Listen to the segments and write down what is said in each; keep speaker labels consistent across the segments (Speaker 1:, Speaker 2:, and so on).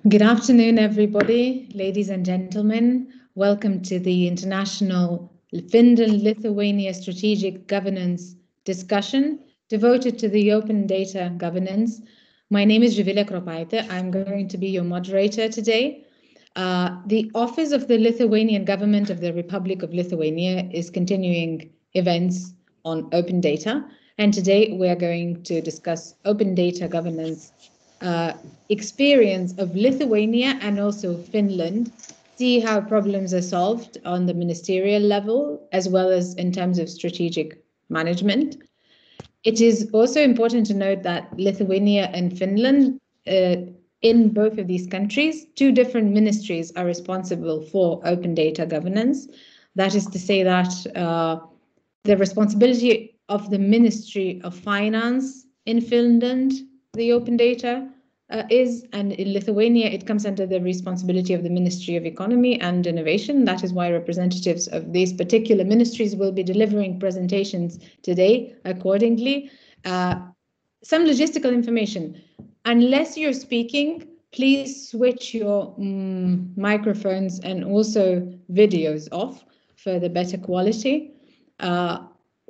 Speaker 1: Good afternoon, everybody, ladies and gentlemen. Welcome to the International Finland-Lithuania Strategic Governance discussion devoted to the open data governance. My name is Živilė Kropaitė. I'm going to be your moderator today. The Office of the Lithuanian Government of the Republic of Lithuania is continuing events on open data. And today we are going to discuss open data governance experience of Lithuania and also Finland, see how problems are solved on the ministerial level, as well as in terms of strategic management. It is also important to note that Lithuania and Finland, in both of these countries, two different ministries are responsible for open data governance. That is to say that the responsibility of the Ministry of Finance in Finland, the open data is, and in Lithuania, it comes under the responsibility of the Ministry of Economy and Innovation. That is why representatives of these particular ministries will be delivering presentations today accordingly. Some logistical information. Unless you're speaking, please switch your microphones and also videos off for the better quality.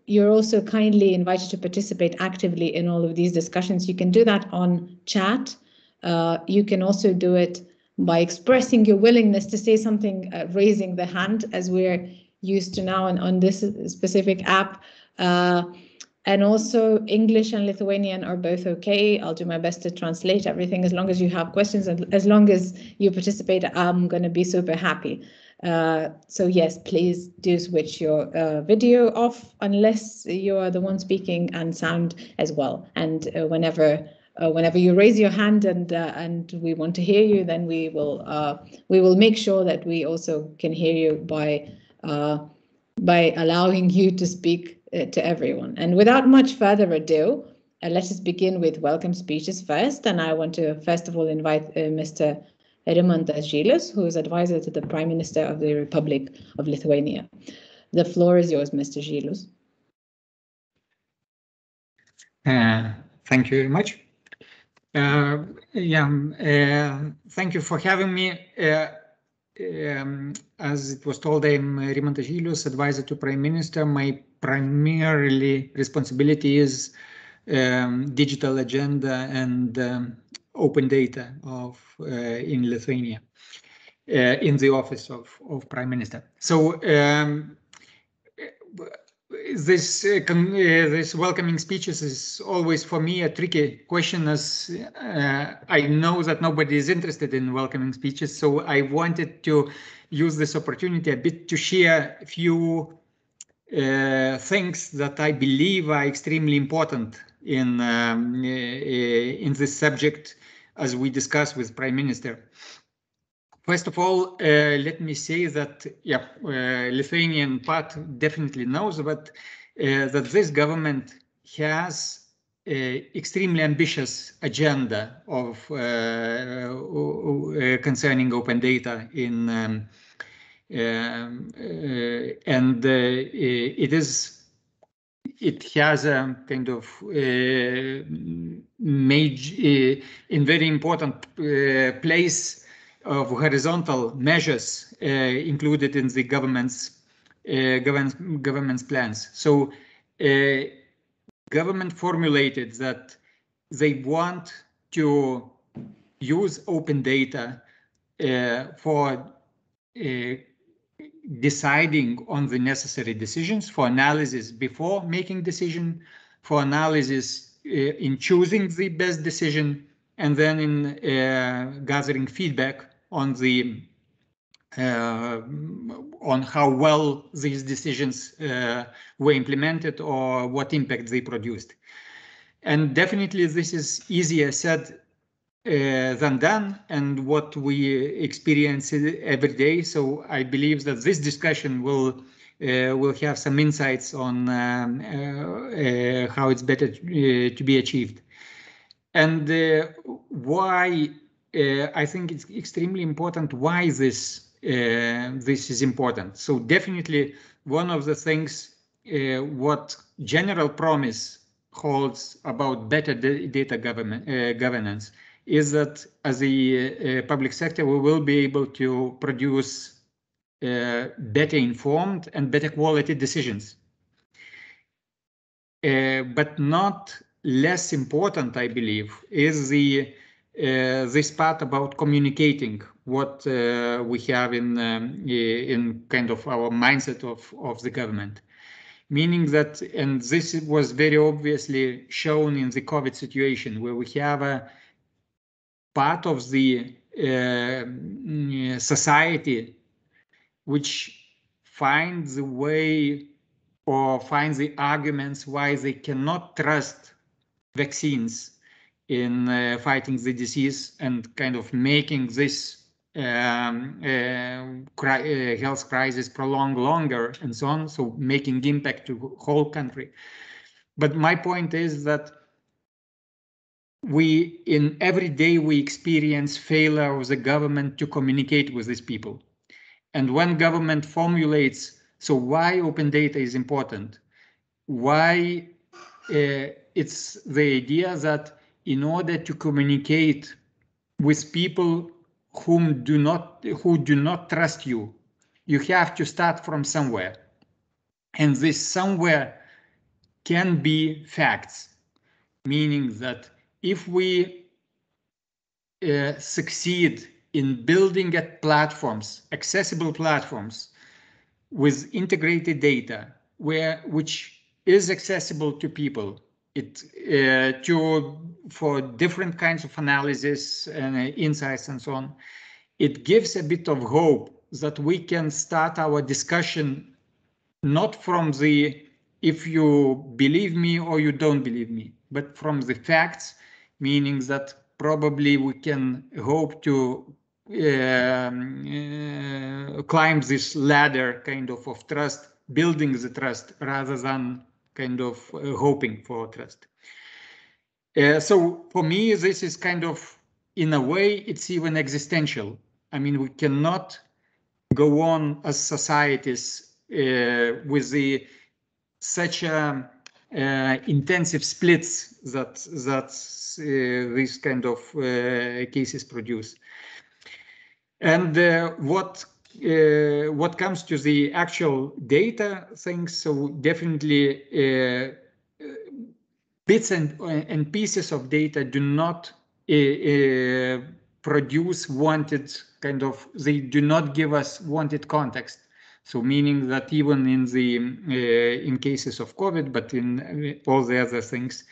Speaker 1: You're also kindly invited to participate actively in all of these discussions. You can do that on chat. You can also do it by expressing your willingness to say something, raising the hand, as we're used to now on this specific app. And also English and Lithuanian are both okay. I'll do my best to translate everything. As long as you have questions, and as long as you participate, I'm going to be super happy. So yes, please do switch your video off unless you are the one speaking, and sound as well. And whenever you raise your hand and we want to hear you, then we will make sure that we also can hear you by allowing you to speak to everyone. And without much further ado, let us begin with welcome speeches first. And I want to first of all invite Mr. Rimantas Žylius, who is advisor to the Prime Minister of the Republic of Lithuania. The floor is yours, Mr. Žylius.
Speaker 2: Thank you very much. Thank you for having me. As it was told, I'm Rimantas Žylius, advisor to Prime Minister. My primarily responsibility is digital agenda and open data in Lithuania, in the office of Prime Minister. So this welcoming speeches is always for me a tricky question, as I know that nobody is interested in welcoming speeches. So I wanted to use this opportunity a bit to share a few things that I believe are extremely important in this subject as we discuss with Prime Minister. First of all, let me say that Lithuanian part definitely knows that this government has an extremely ambitious agenda of concerning open data in it has a kind of major in very important place of horizontal measures included in the government's plans. So government formulated that they want to use open data for deciding on the necessary decisions, for analysis before making decision, for analysis in choosing the best decision, and then in gathering feedback on the on how well these decisions were implemented or what impact they produced. And definitely this is easier said than done, and what we experience every day. So I believe that this discussion will have some insights on how it's better to be achieved. And why I think it's extremely important why this is important. So definitely one of the things what general promise holds about better data governance is that as a public sector, we will be able to produce better informed and better quality decisions. But not less important, I believe, is this part about communicating what we have in kind of our mindset of the government. Meaning that, and this was very obviously shown in the COVID situation, where we have a part of the society which finds a way or finds the arguments why they cannot trust vaccines in fighting the disease, and kind of making this health crisis prolong longer and so on, so making impact to whole country. But my point is that in every day we experience failure of the government to communicate with these people. And when government formulates, so why open data is important, why it's the idea that in order to communicate with people who do not trust you, you have to start from somewhere. And this somewhere can be facts, meaning that if we succeed in building platforms, accessible platforms with integrated data, which is accessible to people, for different kinds of analysis and insights and so on, it gives a bit of hope that we can start our discussion not from the if you believe me or you don't believe me, but from the facts, meaning that probably we can hope to climb this ladder kind of trust, building the trust rather than kind of hoping for trust. So for me, this is kind of, in a way, it's even existential. I mean, we cannot go on as societies with such intensive splits that these kind of cases produce. And what comes to the actual data things, so definitely bits and pieces of data do not produce wanted kind of, they do not give us wanted context. So meaning that even in cases of COVID, but in all the other things,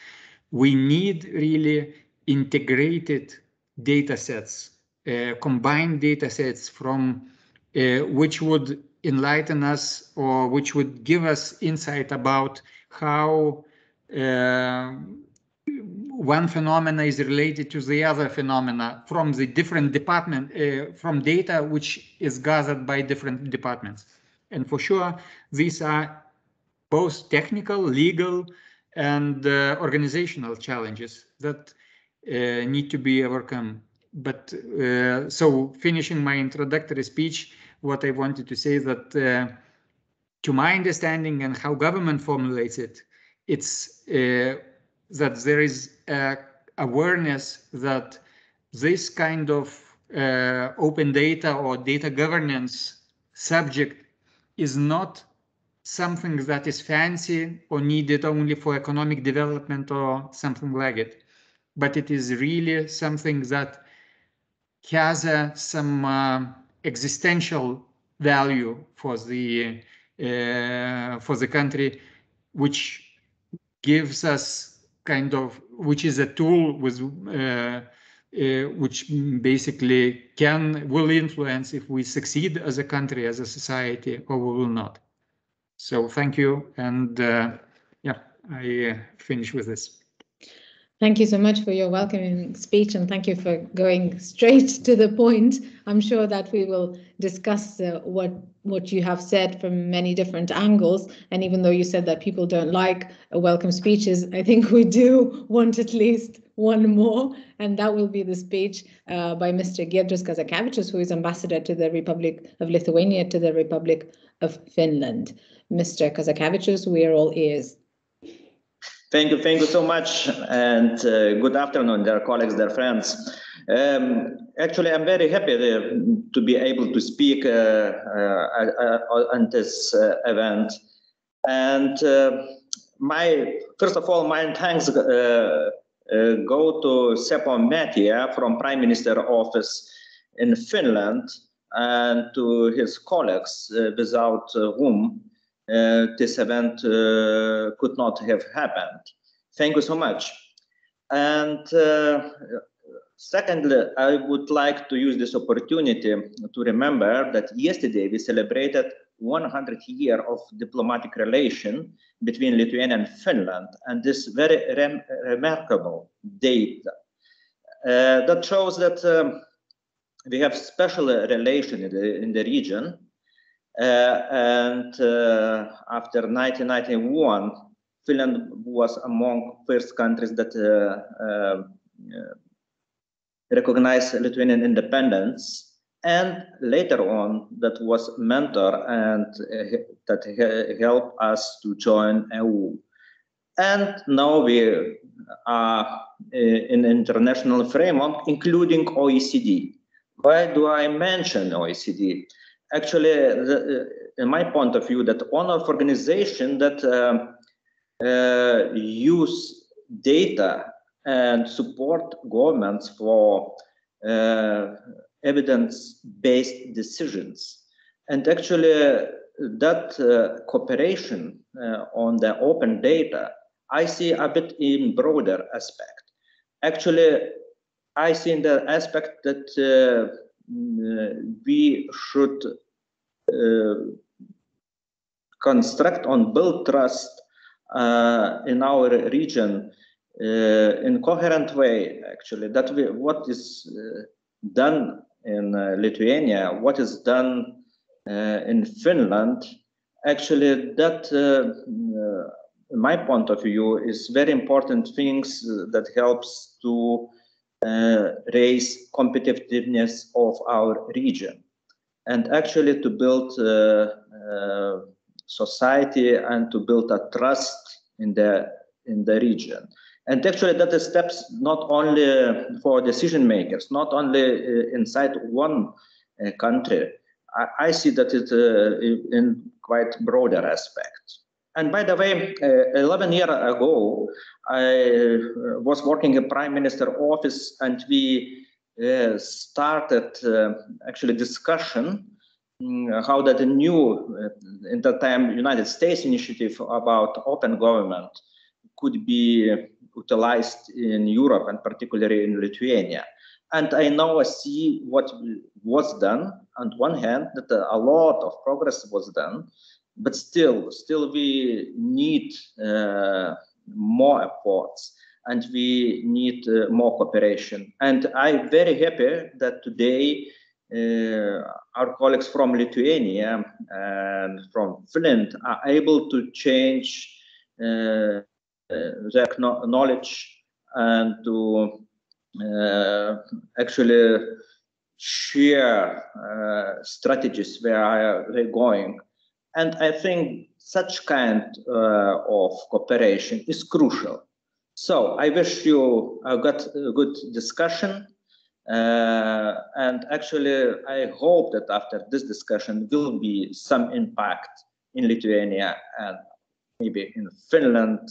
Speaker 2: we need really integrated data sets, combined data sets from which would enlighten us or which would give us insight about how one phenomena is related to the other phenomena from the different department, from data which is gathered by different departments. And for sure, these are both technical, legal, and organizational challenges that need to be overcome. But so finishing my introductory speech, what I wanted to say is that to my understanding and how government formulates it, it's that there is awareness that this kind of open data or data governance subject is not something that is fancy or needed only for economic development or something like it, but it is really something that has some existential value for the country, which gives us kind of, which is a tool with which basically will influence if we succeed as a country, as a society, or we will not. So thank you, and yeah, I finish with this.
Speaker 1: Thank you so much for your welcoming speech, and thank you for going straight to the point. I'm sure that we will discuss what you have said from many different angles. And even though you said that people don't like welcome speeches, I think we do want at least one more, and that will be the speech by Mr. Giedrius Kazakevičius, who is ambassador to the Republic of Lithuania to the Republic of Finland. Mr. Kazakevičius, we are all ears.
Speaker 3: Thank you so much, and good afternoon, dear colleagues, dear friends. Actually, I'm very happy to be able to speak on this event. And first of all, my thanks go to Seppo Mätiä from Prime Minister Office in Finland and to his colleagues, without whom this event could not have happened. Thank you so much. And secondly, I would like to use this opportunity to remember that yesterday we celebrated 100 years of diplomatic relation between Lithuania and Finland, and this very remarkable date that shows that we have special relation in the region. After 1991, Finland was among first countries that recognized Lithuanian independence, and later on that was mentor and that helped us to join EU. And now we are in international framework, including OECD. Why do I mention OECD? Actually, in my point of view, that one of organizations that use data and support governments for evidence-based decisions. And actually, that cooperation on the open data, I see a bit in broader aspect. Actually, I see in the aspect that we should construct and build trust in our region in coherent way, actually, that what is done in Lithuania, what is done in Finland, actually that, in my point of view, is very important things that helps to raise competitiveness of our region, and actually to build society and to build a trust in the region. And actually that is steps not only for decision makers, not only inside one country. I see that it in quite broader aspect. And by the way, 11 years ago, I was working in Prime Minister Office, and we started actually discussion how that the new, in that time, United States initiative about open government could be utilized in Europe and particularly in Lithuania. And I now see what was done. On one hand, that a lot of progress was done, but still we need more efforts, and we need more cooperation. And I'm very happy that today our colleagues from Lithuania and from Finland are able to change their knowledge and to actually share strategies where they're going. And I think such kind of cooperation is crucial. So I wish you a good discussion. And actually, I hope that after this discussion will be some impact in Lithuania and maybe in Finland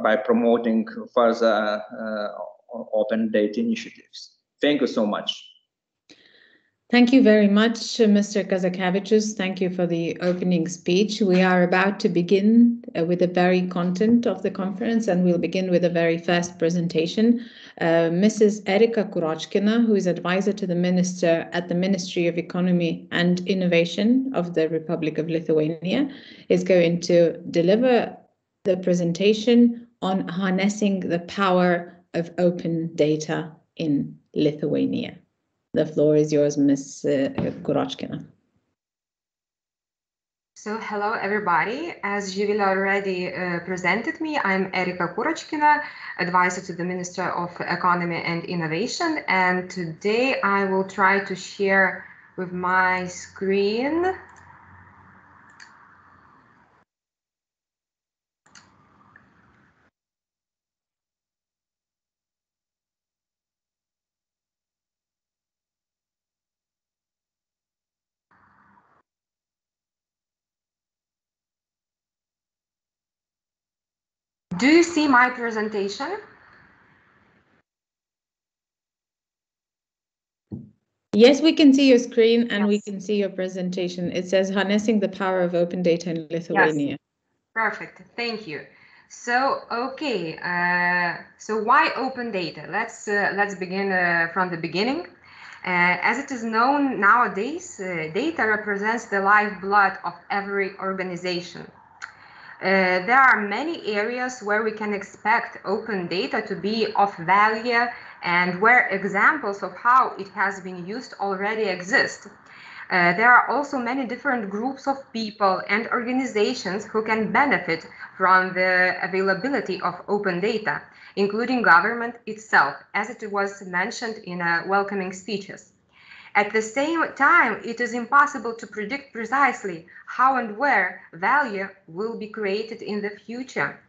Speaker 3: by promoting further open data initiatives. Thank you so much.
Speaker 1: Thank you very much, Mr. Kazakevičius. Thank you for the opening speech. We are about to begin with the very content of the conference, and we'll begin with the very first presentation. Mrs. Erika Kurochkina, who is advisor to the minister at the Ministry of Economy and Innovation of the Republic of Lithuania, is going to deliver the presentation on harnessing the power of open data in Lithuania. The floor is yours, Ms. Kurochkina.
Speaker 4: So hello, everybody. As Živile already presented me, I'm Erika Kurochkina, advisor to the Minister of Economy and Innovation. And today I will try to share with my screen Do you see my presentation?
Speaker 1: Yes, we can see your screen and we
Speaker 4: Yes.
Speaker 1: can see your presentation. It says harnessing the power of open data in Lithuania.
Speaker 4: Yes. Perfect. Thank you. So, okay. So why open data? Let's begin from the beginning. As it is known nowadays, data represents the lifeblood of every organization. There are many areas where we can expect open data to be of value and where examples of how it has been used already exist. There are also many different groups of people and organizations who can benefit from the availability of open data, including government itself, as it was mentioned in welcoming speeches. At the same time, it is impossible to predict precisely how and where value will be created in the future.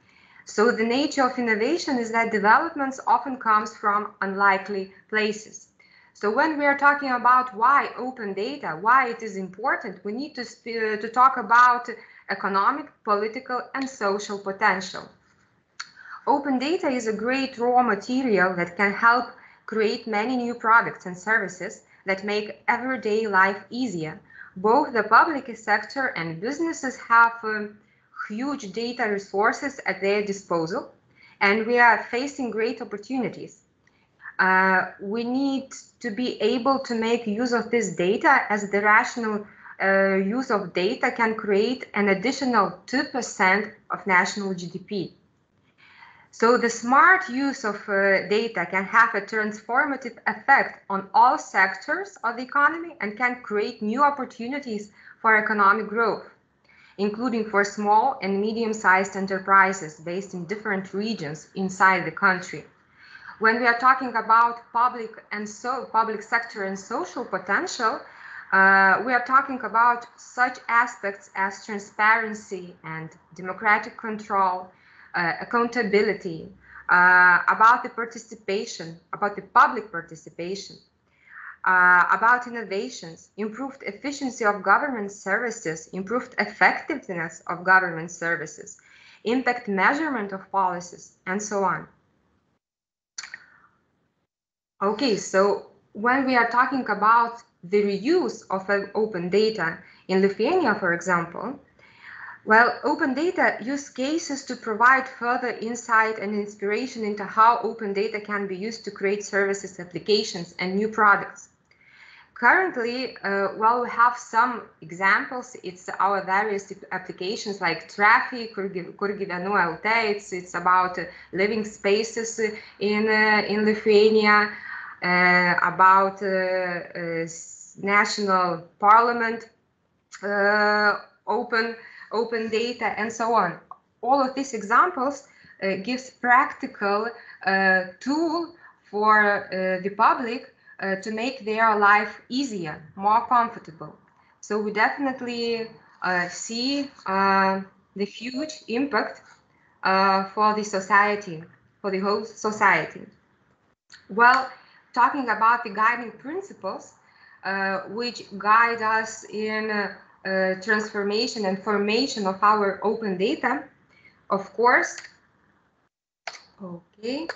Speaker 4: So the nature of innovation is that developments often comes from unlikely places. So when we are talking about why open data, why it is important, we need to talk about economic, political, and social potential. Open data is a great raw material that can help create many new products and services that make everyday life easier. Both the public sector and businesses have huge data resources at their disposal, and we are facing great opportunities. We need to be able to make use of this data, as the rational use of data can create an additional 2% of national GDP. So the smart use of data can have a transformative effect on all sectors of the economy and can create new opportunities for economic growth, including for small and medium-sized enterprises based in different regions inside the country. When we are talking about public sector and social potential, we are talking about such aspects as transparency and democratic control, accountability, about the participation, about the public participation, about innovations, improved efficiency of government services, improved effectiveness of government services, impact measurement of policies, and so on. Okay, so when we are talking about the reuse of open data in Lithuania, for example, well, open data use cases to provide further insight and inspiration into how open data can be used to create services, applications, and new products. Currently, well, we have some examples. It's our various applications like Traffic, Kur Gyvenu LT. It's about living spaces in Lithuania, about national parliament, open data, and so on. All of these examples gives practical tool for the public to make their life easier, more comfortable. So we definitely see the huge impact for the society, for the whole society. Well, talking about the guiding principles, which guide us in transformation and formation of our open data, of course, okay,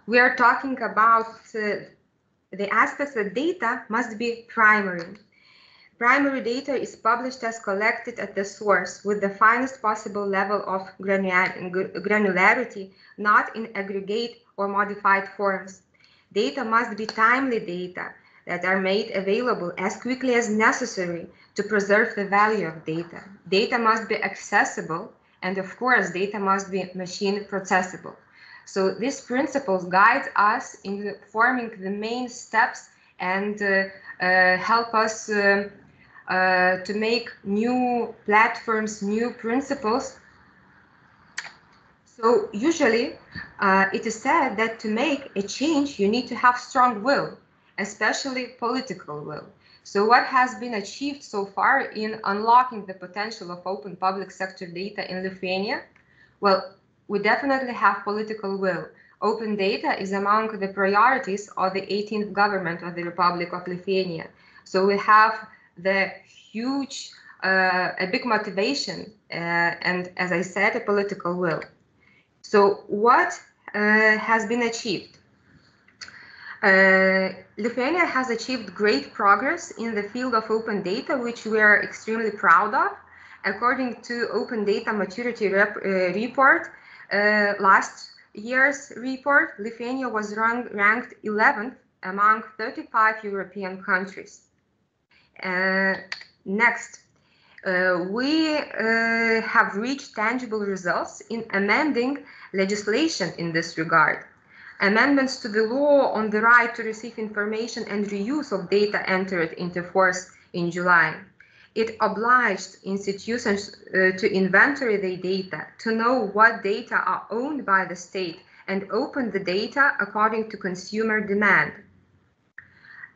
Speaker 4: we are talking about the aspects that data must be primary. Primary data is published as collected at the source with the finest possible level of granularity, not in aggregate or modified forms. Data must be timely data that are made available as quickly as necessary to preserve the value of data. Data must be accessible, and of course, data must be machine processable. So these principles guide us in forming the main steps and help us to make new platforms, new principles. So usually it is said that to make a change, you need to have strong will, especially political will. So what has been achieved so far in unlocking the potential of open public sector data in Lithuania? Well, we definitely have political will. Open data is among the priorities of the 18th government of the Republic of Lithuania. So we have the huge, a big motivation, and as I said, a political will. So what has been achieved? Lithuania has achieved great progress in the field of open data, which we are extremely proud of. According to Open Data Maturity Report, last year's report, Lithuania was ranked 11th among 35 European countries. Next, we have reached tangible results in amending legislation in this regard. Amendments to the law on the right to receive information and reuse of data entered into force in July. It obliged institutions to inventory their data, to know what data are owned by the state, and open the data according to consumer demand.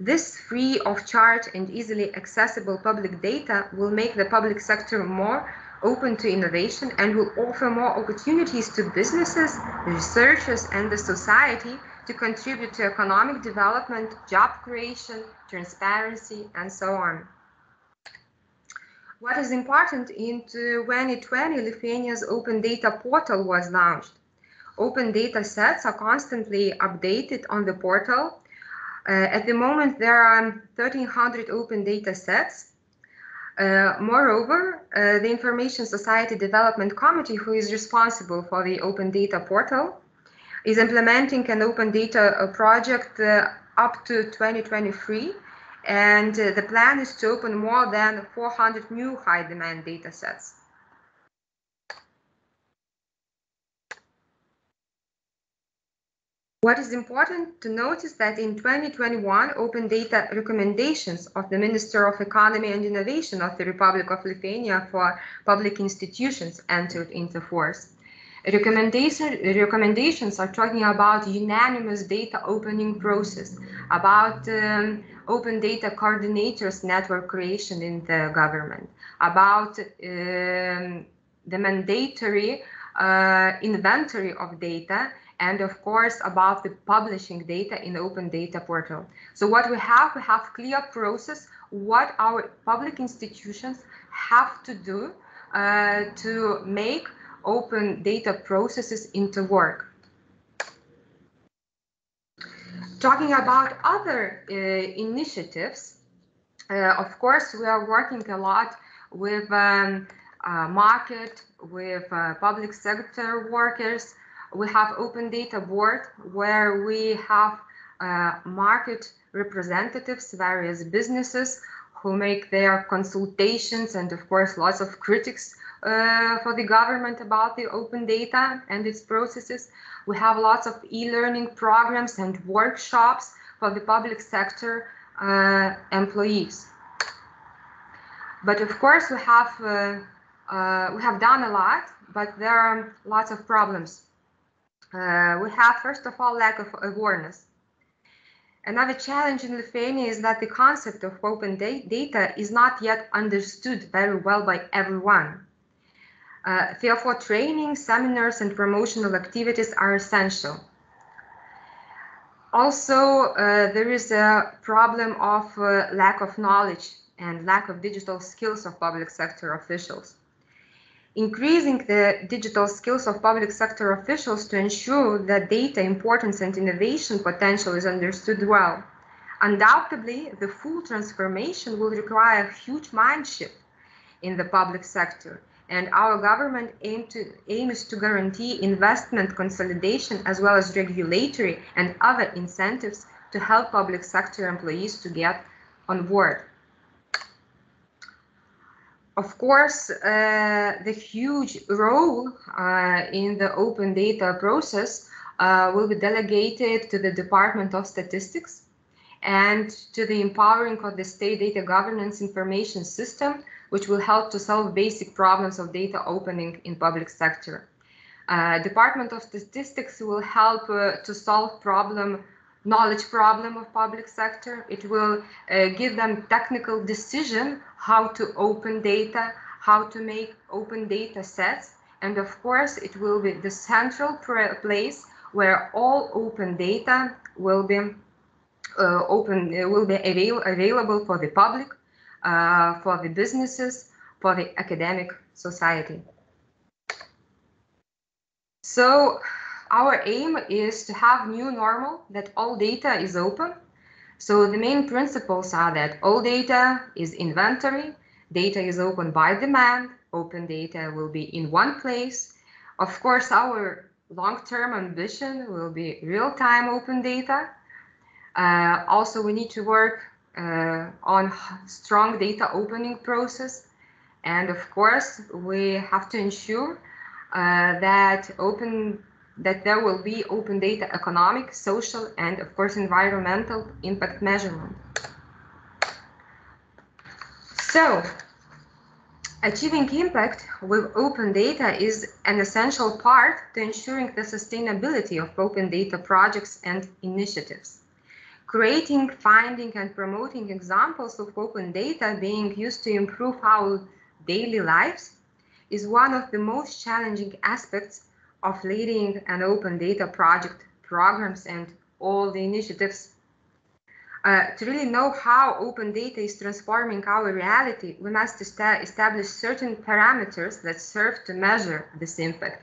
Speaker 4: This free of charge and easily accessible public data will make the public sector more open to innovation and will offer more opportunities to businesses, researchers, and the society to contribute to economic development, job creation, transparency, and so on. What is important, in 2020, Lithuania's open data portal was launched. Open data sets are constantly updated on the portal. At the moment, there are 1,300 open data sets. Moreover, the Information Society Development Committee, who is responsible for the open data portal, is implementing an open data project up to 2023. And the plan is to open more than 400 new high-demand data sets. What is important to notice that in 2021, open data recommendations of the Minister of Economy and Innovation of the Republic of Lithuania for public institutions entered into force. Recommendations are talking about unanimous data opening process, about open data coordinators network creation in the government, about the mandatory inventory of data, and of course about the publishing data in open data portal. So what we have clear process what our public institutions have to do to make open data processes into work. Talking about other initiatives, of course, we are working a lot with market, with public sector workers. We have Open Data Board, where we have market representatives, various businesses who make their consultations, and of course lots of critics for the government about the open data and its processes. We have lots of e-learning programs and workshops for the public sector employees. But of course we have done a lot, but there are lots of problems. We have, first of all, lack of awareness. Another challenge in Lithuania is that the concept of open data is not yet understood very well by everyone. Therefore, training, seminars, and promotional activities are essential. Also, there is a problem of lack of knowledge and lack of digital skills of public sector officials. Increasing the digital skills of public sector officials to ensure that data importance and innovation potential is understood well. Undoubtedly, the full transformation will require a huge mind shift in the public sector, and our government aims to guarantee investment consolidation as well as regulatory and other incentives to help public sector employees to get on board. Of course, the huge role in the open data process will be delegated to the Department of Statistics and to the empowering of the state data governance information system, which will help to solve basic problems of data opening in public sector. Department of Statistics will help to solve knowledge problem of public sector. It will give them technical decision how to open data, how to make open data sets, and of course it will be the central place where all open data will be available for the public, for the businesses, for the academic society. So our aim is to have new normal that all data is open. So the main principles are that all data is inventory, data is open by demand, open data will be in one place. Of course, our long-term ambition will be real-time open data. Also, we need to work on strong data opening process. And of course, we have to ensure that there will be open data economic, social, and of course, environmental impact measurement. So, achieving impact with open data is an essential part to ensuring the sustainability of open data projects and initiatives. Creating, finding, and promoting examples of open data being used to improve our daily lives is one of the most challenging aspects of leading an open data project, programs, and all the initiatives. To really know how open data is transforming our reality, we must establish certain parameters that serve to measure this impact.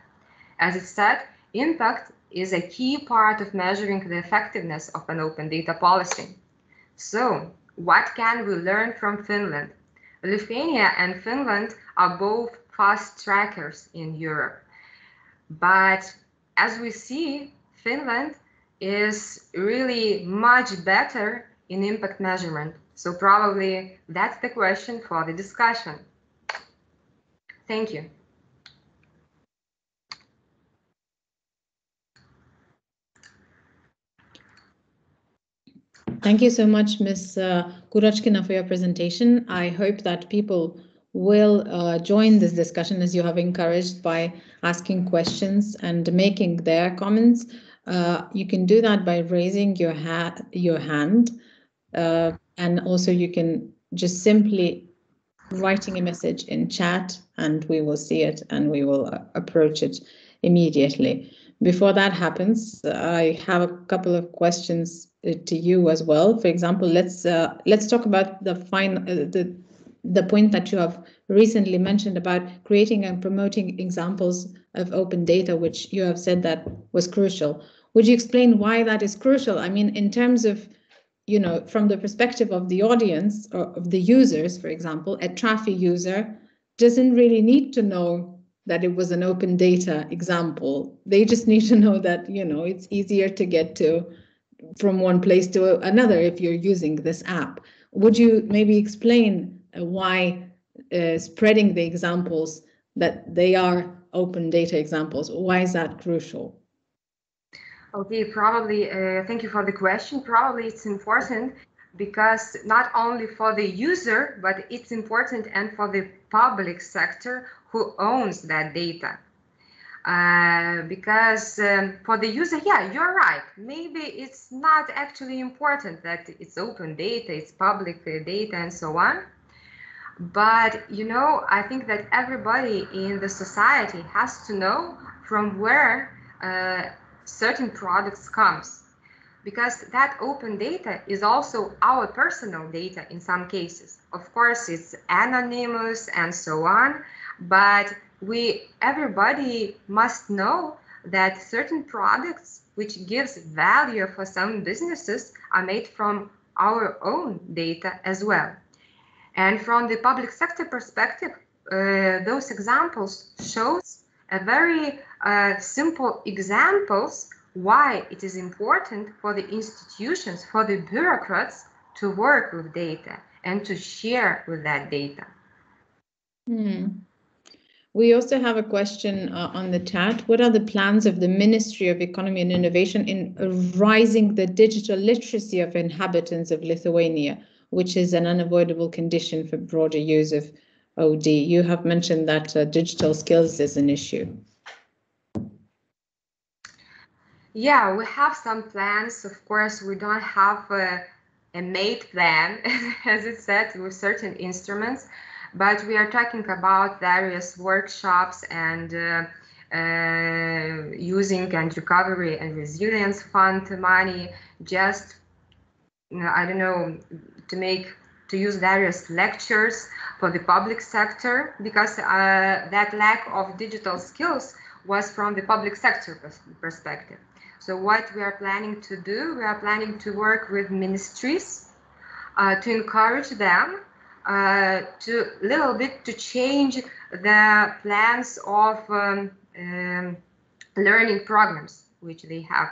Speaker 4: As it said, impact is a key part of measuring the effectiveness of an open data policy. So, what can we learn from Finland? Lithuania and Finland are both fast trackers in Europe. But as we see, Finland is really much better in impact measurement. So probably that's the question for the discussion. Thank you.
Speaker 1: Thank you so much, Ms. Kurachkina, for your presentation. I hope that people will join this discussion, as you have encouraged, by asking questions and making their comments. You can do that by raising your hand, and also you can just simply writing a message in chat, and we will see it and we will approach it immediately. Before that happens, I have a couple of questions to you as well. For example, let's talk about the point that you have recently mentioned about creating and promoting examples of open data, which you have said that was crucial. Would you explain why that is crucial? I mean, in terms of, you know, from the perspective of the audience or of the users, for example, a Trafi user doesn't really need to know that it was an open data example. They just need to know that, you know, it's easier to get to from one place to another if you're using this app. Would you maybe explain why spreading the examples, that they are open data examples, why is that crucial?
Speaker 4: Okay, probably, thank you for the question. Probably it's important because not only for the user, but it's important and for the public sector who owns that data. Because for the user, yeah, you're right. Maybe it's not actually important that it's open data, it's public data and so on. But, you know, I think that everybody in the society has to know from where certain products comes, because that open data is also our personal data in some cases. Of course, it's anonymous and so on, but everybody must know that certain products which gives value for some businesses are made from our own data as well. And from the public sector perspective, those examples shows a very simple examples why it is important for the institutions, for the bureaucrats to work with data and to share with that data.
Speaker 1: We also have a question on the chat. What are the plans of the Ministry of Economy and Innovation in raising the digital literacy of inhabitants of Lithuania, which is an unavoidable condition for broader use of OD? You have mentioned that digital skills is an issue.
Speaker 4: Yeah, we have some plans. Of course, we don't have a made plan, as it said, with certain instruments, but we are talking about various workshops and using and recovery and resilience fund money, just, you know, I don't know, to use various lectures for the public sector, because that lack of digital skills was from the public sector perspective. So what we are planning to do, we are planning to work with ministries to encourage them to little bit to change the plans of learning programs which they have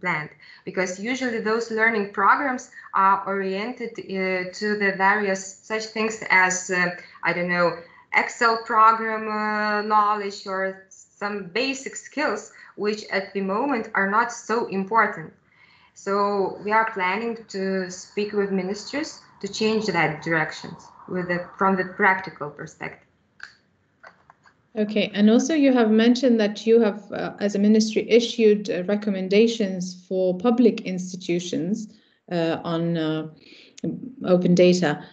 Speaker 4: planned, because usually those learning programs are oriented to the various such things as I don't know, Excel program knowledge or some basic skills which at the moment are not so important. So we are planning to speak with ministries to change that directions from the practical perspective.
Speaker 1: Okay, and also you have mentioned that you have, as a ministry, issued recommendations for public institutions on open data.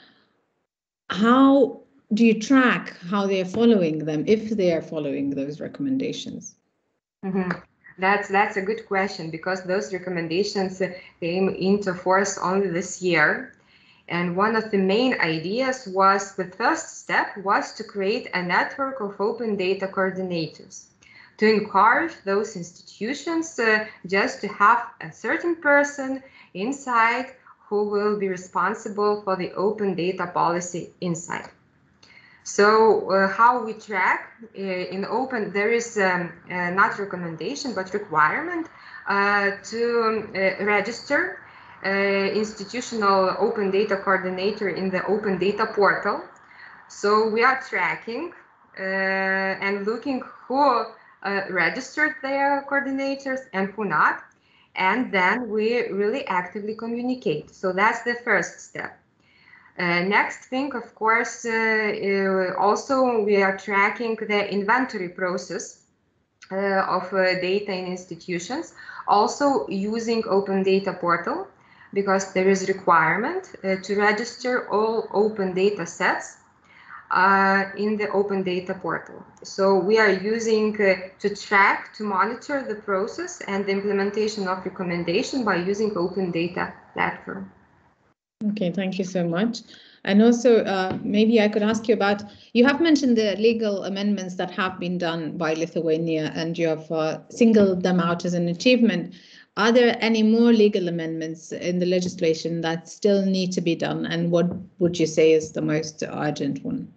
Speaker 1: How do you track how they are following them, if they are following those recommendations?
Speaker 4: Mm-hmm. That's a good question, because those recommendations came into force only this year. And one of the main ideas was, the first step was to create a network of open data coordinators, to encourage those institutions just to have a certain person inside who will be responsible for the open data policy inside. So how we track in open, there is not recommendation, but requirement to register institutional open data coordinator in the open data portal. So we are tracking and looking who registered their coordinators and who not. And then we really actively communicate. So that's the first step. Next thing, of course, also we are tracking the inventory process of data in institutions, also using open data portal, because there is requirement to register all open data sets in the open data portal. So we are using to track, to monitor the process and the implementation of recommendation by using open data platform.
Speaker 1: Okay, thank you so much. And also, maybe I could ask you about, you have mentioned the legal amendments that have been done by Lithuania, and you have singled them out as an achievement. Are there any more legal amendments in the legislation that still need to be done? And what would you say is the most urgent one?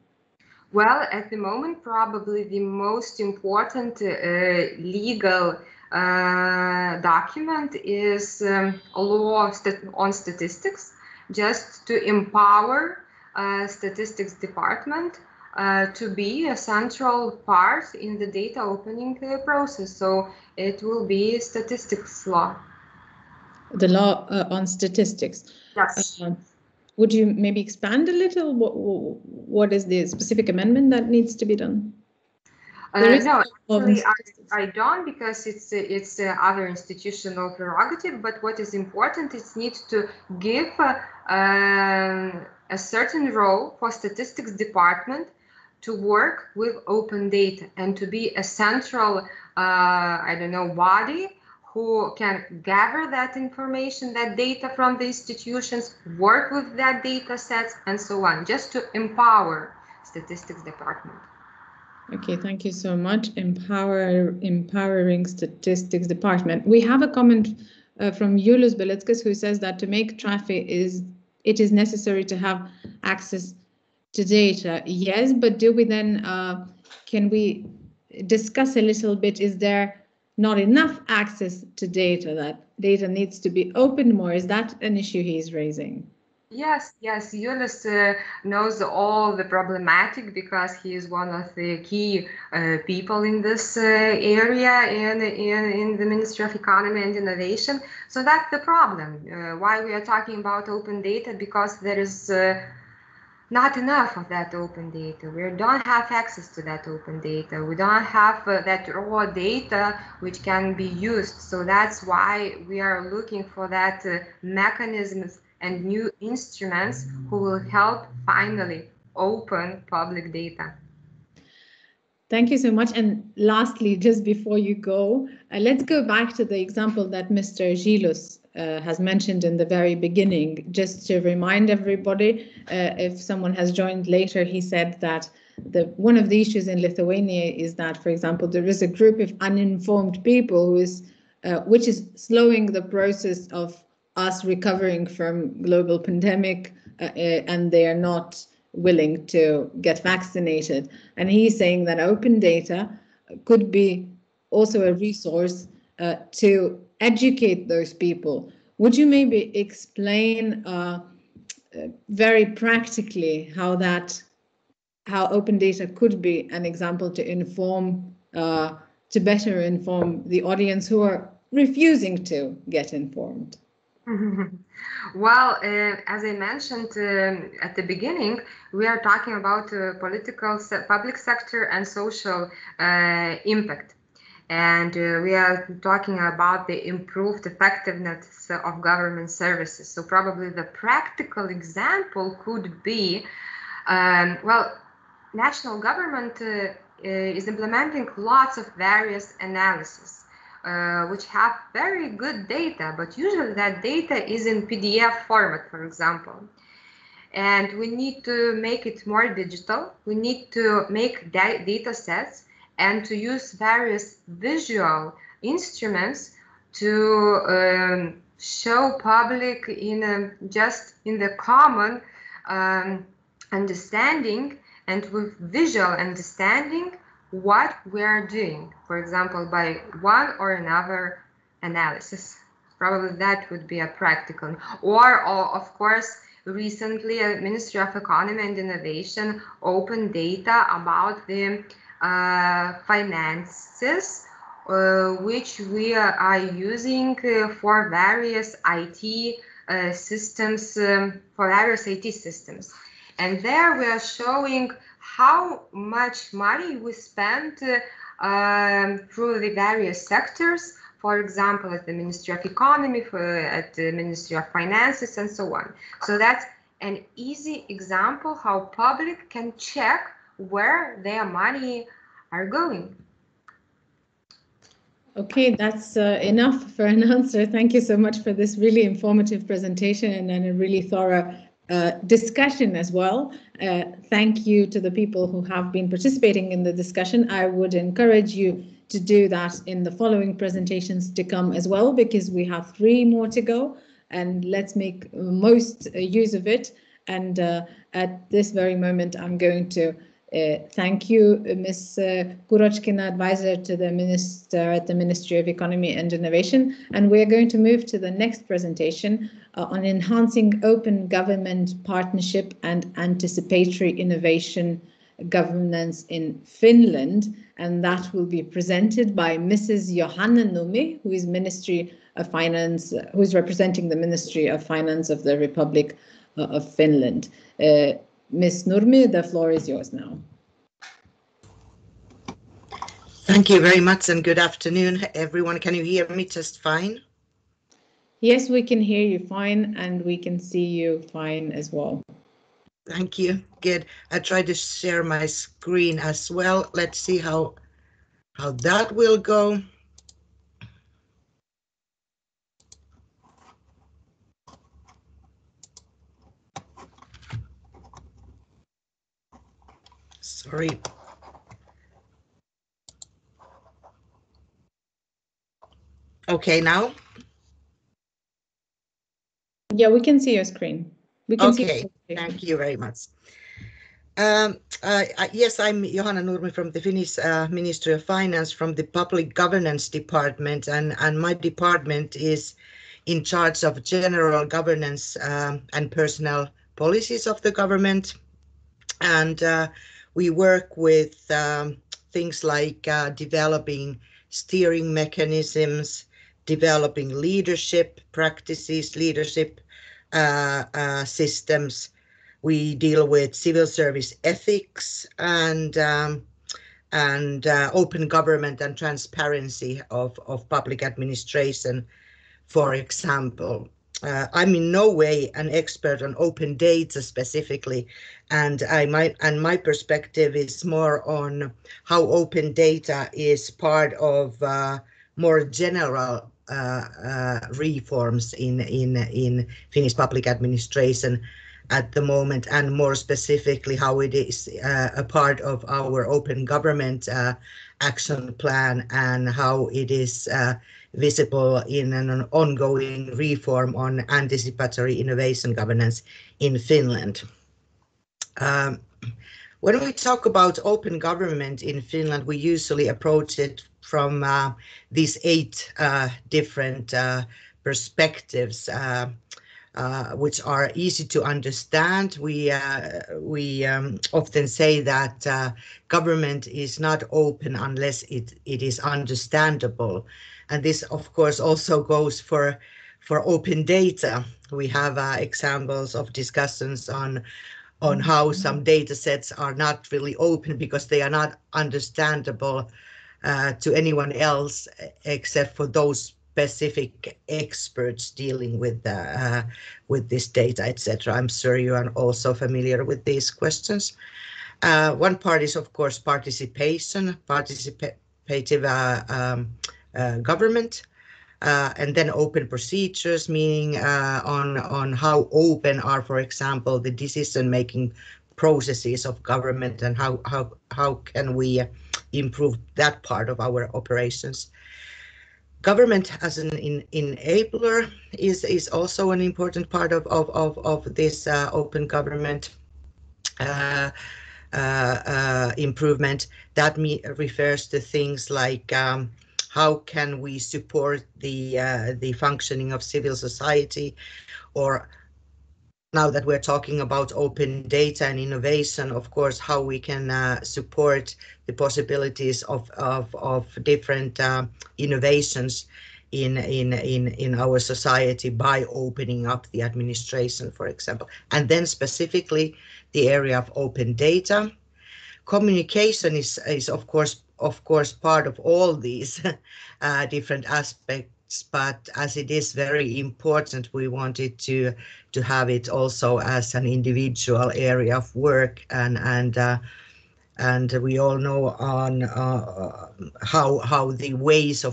Speaker 4: Well, at the moment, probably the most important legal document is a law on statistics, just to empower statistics department to be a central part in the data opening process. So it will be statistics law.
Speaker 1: The law on statistics.
Speaker 4: Yes.
Speaker 1: Would you maybe expand a little? What is the specific amendment that needs to be done?
Speaker 4: No, actually, I don't, because it's other institutional prerogative. But what is important is need to give a certain role for statistics department to work with open data and to be a central, I don't know, body who can gather that information, that data from the institutions, work with that data sets, and so on, just to empower statistics department.
Speaker 1: Okay, thank you so much. Empowering statistics department. We have a comment from Julius Belitskas, who says that to make traffic it is necessary to have access to data. Yes, but do we then can we discuss a little bit? Is there not enough access to data? That data needs to be opened more. Is that an issue he's raising?
Speaker 4: Yes, Julius knows all the problematic, because he is one of the key people in this area in the Ministry of Economy and Innovation. So that's the problem. Why we are talking about open data, because there is not enough of that open data. We don't have access to that open data. We don't have that raw data which can be used. So that's why we are looking for that mechanisms and new instruments who will help finally open public data.
Speaker 1: Thank you so much. And lastly, just before you go, let's go back to the example that Mr. Zylus has mentioned in the very beginning. Just to remind everybody, if someone has joined later, he said that one of the issues in Lithuania is that, for example, there is a group of uninformed people which is slowing the process of us recovering from global pandemic, and they are not willing to get vaccinated. And he's saying that open data could be also a resource to educate those people. Would you maybe explain very practically how open data could be an example to inform, to better inform the audience who are refusing to get informed?
Speaker 4: Well, as I mentioned at the beginning, we are talking about political, public sector and social impact. And we are talking about the improved effectiveness of government services. So probably the practical example could be, well, national government is implementing lots of various analyses. Which have very good data, but usually that data is in PDF format, for example. And we need to make it more digital. We need to make data sets and to use various visual instruments to show public just in the common understanding and with visual understanding what we are doing, for example, by one or another analysis. Probably that would be a practical. Or of course, recently, Ministry of Economy and Innovation opened data about the finances, which we are using for various IT systems, And there we are showing how much money we spent through the various sectors, for example, at the Ministry of Economy, at the Ministry of Finances, and so on. So that's an easy example how public can check where their money are going.
Speaker 1: Okay, that's enough for an answer. Thank you so much for this really informative presentation and then a really thorough discussion as well. Thank you to the people who have been participating in the discussion. I would encourage you to do that in the following presentations to come as well, because we have 3 more to go, and let's make most use of it. And at this very moment, I'm going to thank you, Ms. Kurochkina, advisor to the Minister at the Ministry of Economy and Innovation. And we're going to move to the next presentation on enhancing open government partnership and anticipatory innovation governance in Finland. And that will be presented by Mrs. Johanna Nurmi, who is Ministry of Finance, who is representing the Ministry of Finance of the Republic of Finland. Ms. Nurmi, the floor is yours now.
Speaker 5: Thank you very much and good afternoon, everyone. Can you hear me just fine?
Speaker 1: Yes, we can hear you fine and we can see you fine as well.
Speaker 5: Thank you. Good. I tried to share my screen as well. Let's see how that will go. Sorry. Okay, now?
Speaker 1: Yeah, we can see your screen. We can
Speaker 5: see thank you very much. Yes, I'm Johanna Nurmi from the Finnish Ministry of Finance, from the Public Governance Department, and my department is in charge of general governance and personnel policies of the government. And we work with things like developing steering mechanisms, developing leadership practices, leadership systems. We deal with civil service ethics and open government and transparency of public administration, for example. I'm in no way an expert on open data specifically, and my perspective is more on how open data is part of more general reforms in Finnish public administration at the moment, and more specifically how it is a part of our open government action plan, and how it is visible in an ongoing reform on anticipatory innovation governance in Finland. When we talk about open government in Finland, we usually approach it from these 8 different perspectives, which are easy to understand. We often say that government is not open unless it is understandable. And this, of course, also goes for open data. We have examples of discussions on how some data sets are not really open because they are not understandable to anyone else except for those specific experts dealing with this data, etc. I'm sure you are also familiar with these questions. One part is, of course, participative government. And then open procedures, meaning on how open are, for example, the decision-making processes of government, and how can we improve that part of our operations. Government as an enabler is also an important part of this open government improvement. That refers to things like how can we support the functioning of civil society, or now that we're talking about open data and innovation, of course, how we can support the possibilities of different innovations in our society by opening up the administration, for example. And then specifically the area of open data. Communication is of course part of all these different aspects, but as it is very important, we wanted to have it also as an individual area of work, and we all know on how the ways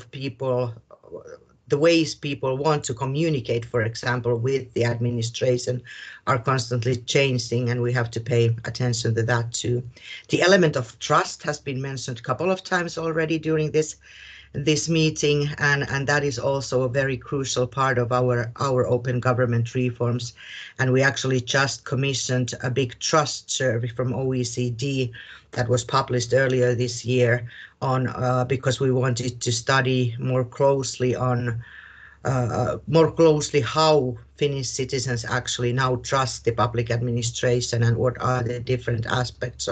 Speaker 5: people want to communicate, for example, with the administration are constantly changing, and we have to pay attention to that too. The element of trust has been mentioned a couple of times already during this meeting, and that is also a very crucial part of our open government reforms. And we actually just commissioned a big trust survey from OECD that was published earlier this year on because we wanted to study more closely how Finnish citizens actually now trust the public administration, and what are the different aspects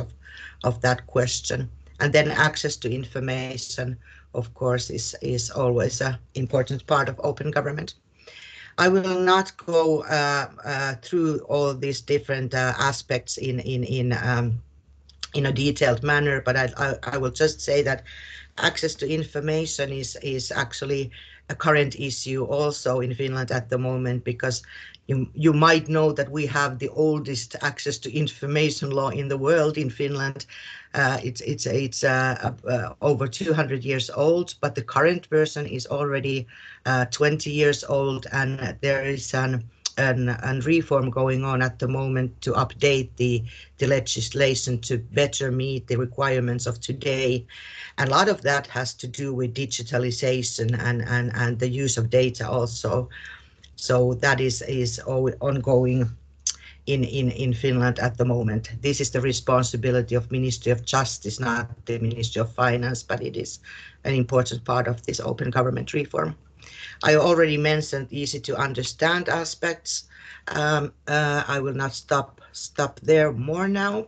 Speaker 5: of that question. And then access to information, of course, is always an important part of open government. I will not go through all these different aspects in a detailed manner, but I will just say that access to information is actually a current issue also in Finland at the moment, because you might know that we have the oldest access to information law in the world in Finland. It's over 200 years old, but the current version is already 20 years old, and there is an reform going on at the moment to update the legislation to better meet the requirements of today. And a lot of that has to do with digitalization and the use of data also. So that is ongoing in Finland at the moment. This is the responsibility of Ministry of Justice, not the Ministry of Finance, but it is an important part of this open government reform. I already mentioned easy to understand aspects. I will not stop there more now.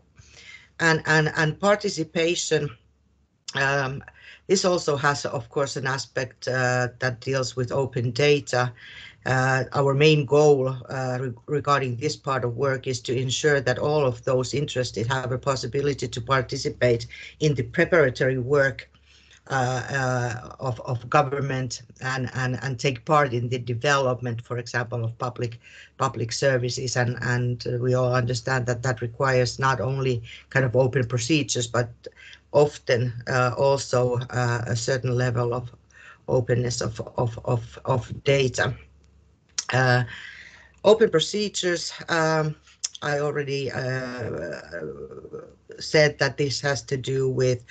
Speaker 5: And participation, this also has, of course, an aspect that deals with open data. Our main goal regarding this part of work is to ensure that all of those interested have a possibility to participate in the preparatory work of government and take part in the development, for example, of public services. And we all understand that that requires not only kind of open procedures, but often also a certain level openness of data. Open procedures, I already said that this has to do with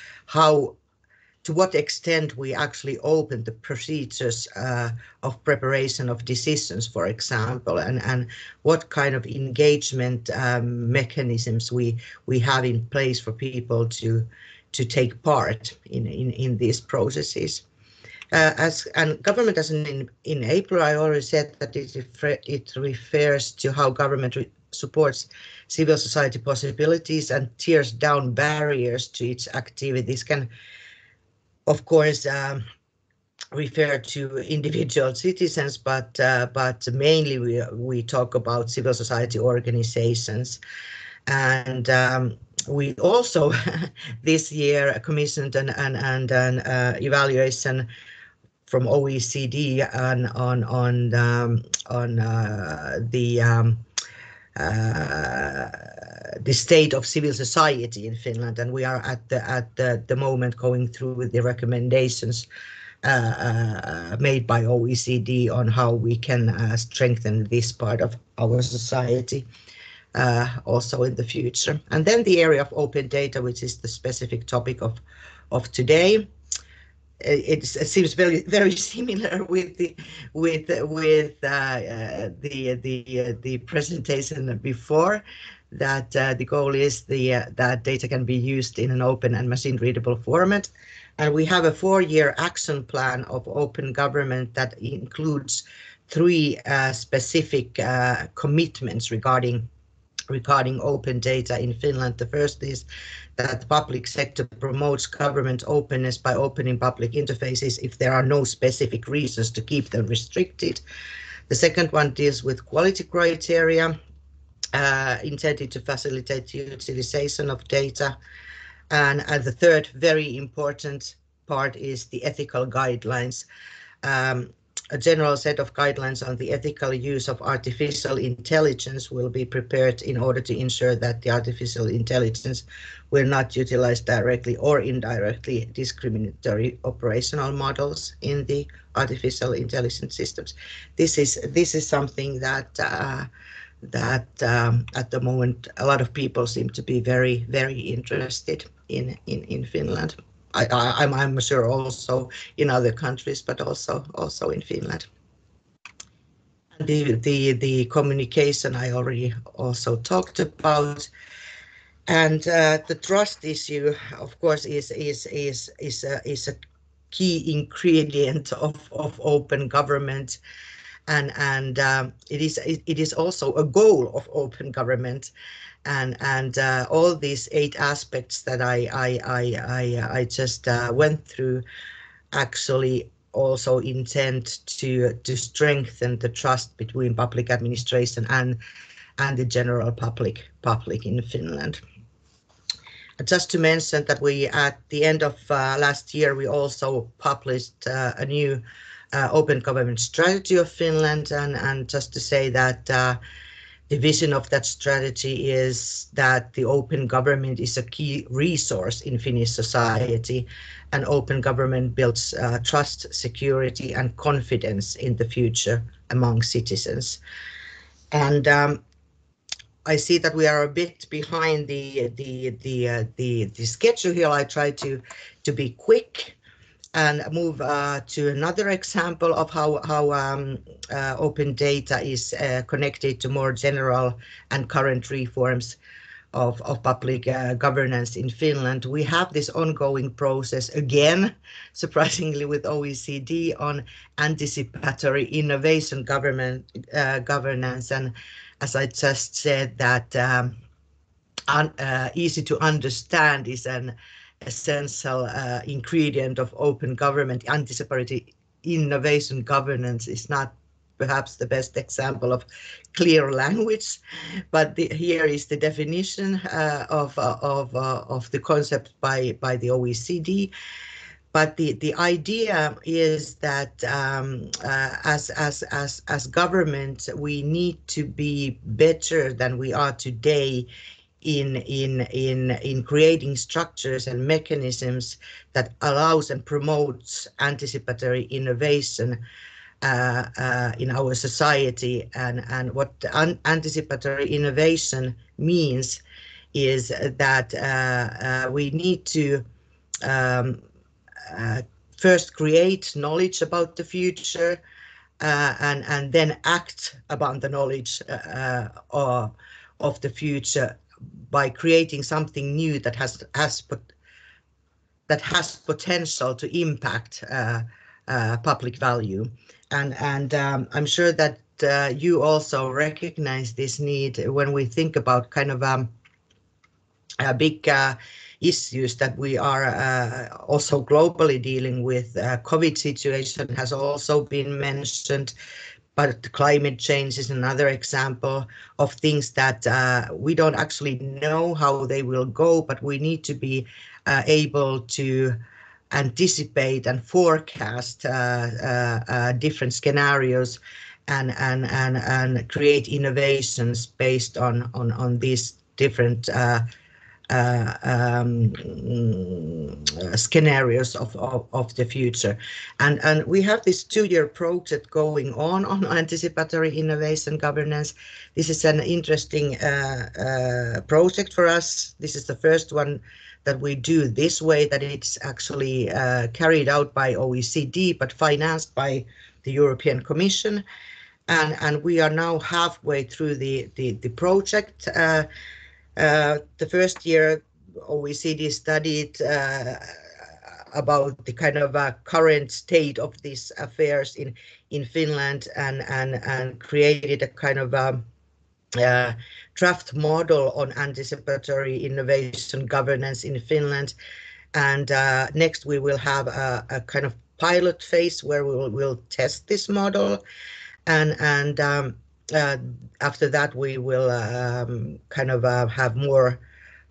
Speaker 5: to what extent we actually open the procedures of preparation of decisions, for example, and what kind of engagement mechanisms we have in place for people to take part in these processes. And government as in April, I already said that it refers to how government supports civil society possibilities and tears down barriers to its activities. Can, of course, refer to individual citizens, but mainly we talk about civil society organizations. And we also this year commissioned an evaluation from OECD on the state of civil society in Finland, and we are at the moment going through with the recommendations made by OECD on how we can strengthen this part of our society also in the future. And then the area of open data, which is the specific topic of today. It seems very similar with the presentation before, that the goal is that data can be used in an open and machine-readable format. And we have a 4-year action plan of open government that includes 3 specific commitments regarding open data in Finland. The first is that the public sector promotes government openness by opening public interfaces if there are no specific reasons to keep them restricted. The second one deals with quality criteria intended to facilitate utilization of data. And the third very important part is the ethical guidelines. A general set of guidelines on the ethical use of artificial intelligence will be prepared in order to ensure that the artificial intelligence will not utilize directly or indirectly discriminatory operational models in the artificial intelligence systems. This is something that at the moment a lot of people seem to be very, very interested in Finland. I'm sure also in other countries, but also in Finland. And the communication I already also talked about, and the trust issue, of course, is a key ingredient of open government, and it is also a goal of open government. And all these 8 aspects that I just went through actually also intend to strengthen the trust between public administration and the general public in Finland. Just to mention that we, at the end of last year, we also published a new open government strategy of Finland, and just to say that the vision of that strategy is that the open government is a key resource in Finnish society, and open government builds trust, security, and confidence in the future among citizens. And I see that we are a bit behind the schedule here. I try to be quick and move to another example of how open data is connected to more general and current reforms of public governance in Finland. We have this ongoing process again, surprisingly, with OECD on anticipatory innovation governance. And as I just said, that easy to understand is an essential ingredient of open government. Anticipatory innovation governance is not perhaps the best example of clear language, but here is the definition of the concept by the OECD. But the idea is that as government, we need to be better than we are today in creating structures and mechanisms that allows and promotes anticipatory innovation in our society. And what anticipatory innovation means is that we need to first create knowledge about the future and then act upon the knowledge of the future by creating something new that has potential to impact public value. And I'm sure that you also recognize this need when we think about kind of big issues that we are also globally dealing with. COVID situation has also been mentioned, but climate change is another example of things that we don't actually know how they will go, but we need to be able to anticipate and forecast different scenarios and create innovations based on these different scenarios of the future. And we have this 2-year project going on anticipatory innovation governance. This is an interesting project for us. This is the first one that we do this way, that it's actually carried out by OECD, but financed by the European Commission. And we are now halfway through the project. The first year, OECD studied about the kind of current state of these affairs in Finland and created a kind of draft model on anticipatory innovation governance in Finland. And next we will have a kind of pilot phase where we'll test this model. And after that, we will kind of have more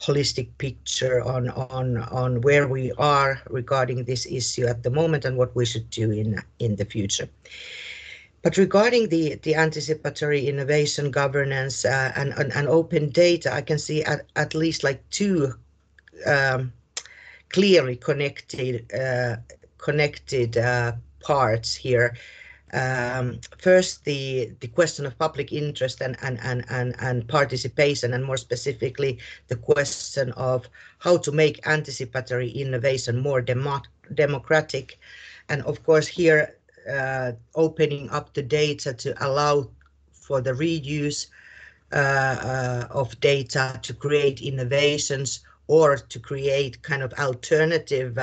Speaker 5: holistic picture on where we are regarding this issue at the moment and what we should do in the future. But regarding the anticipatory innovation governance and open data, I can see at least like 2 clearly connected parts here. First, the question of public interest and participation, and more specifically, the question of how to make anticipatory innovation more democratic. And of course, here, opening up the data to allow for the reuse of data to create innovations or to create kind of alternative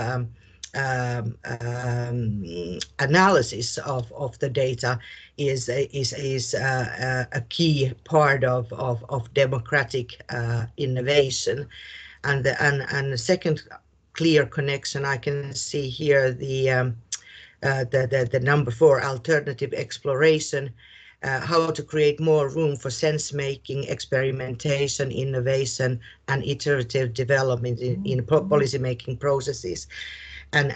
Speaker 5: analysis of the data is a key part of democratic innovation. And the second clear connection I can see here, the number 4, alternative exploration, how to create more room for sense-making, experimentation, innovation, and iterative development in policy-making processes. And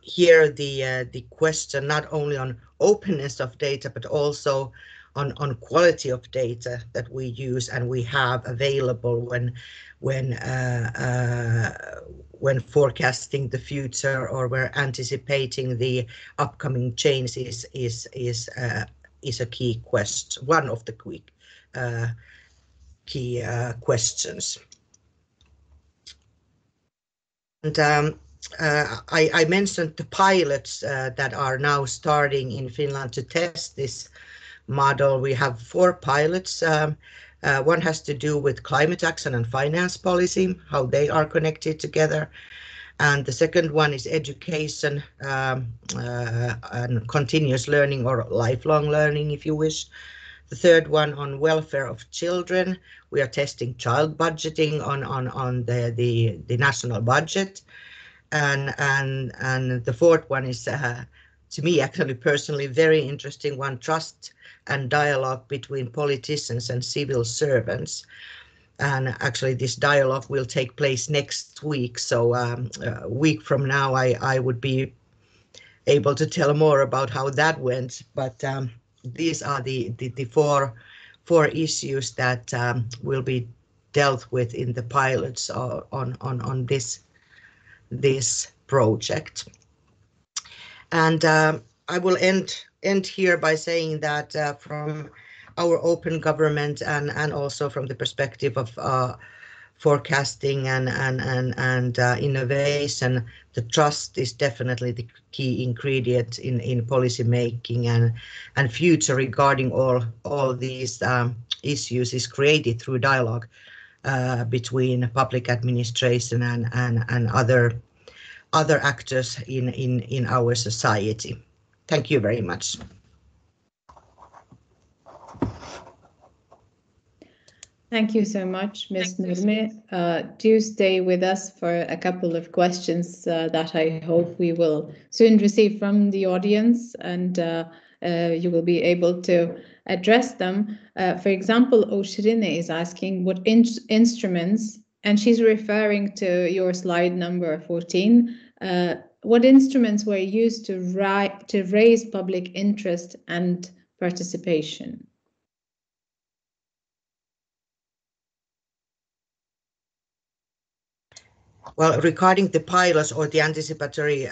Speaker 5: here the question not only on openness of data, but also on quality of data that we use and we have available when forecasting the future or we're anticipating the upcoming changes is a key question, one of the key questions. And I mentioned the pilots that are now starting in Finland to test this model. We have 4 pilots. One has to do with climate action and finance policy, how they are connected together. And the second one is education and continuous learning or lifelong learning, if you wish. The third one on welfare of children. We are testing child budgeting on the national budget. And the fourth one is, to me, actually personally very interesting one, trust and dialogue between politicians and civil servants. And actually this dialogue will take place next week. So a week from now, I would be able to tell more about how that went. But these are the 4 4 issues that will be dealt with in the pilots on this project. And I will end here by saying that from our open government and also from the perspective of forecasting and innovation, the trust is definitely the key ingredient in policy making, and future regarding all these issues is created through dialogue between public administration and other actors in our society. Thank you very much.
Speaker 1: Thank you so much, Ms. Nurmi. Do stay with us for a couple of questions that I hope we will soon receive from the audience, and you will be able to address them. For example, Oshrine is asking what instruments, and she's referring to your slide number 14, what instruments were used to raise public interest and participation?
Speaker 5: Well, regarding the pilots or the anticipatory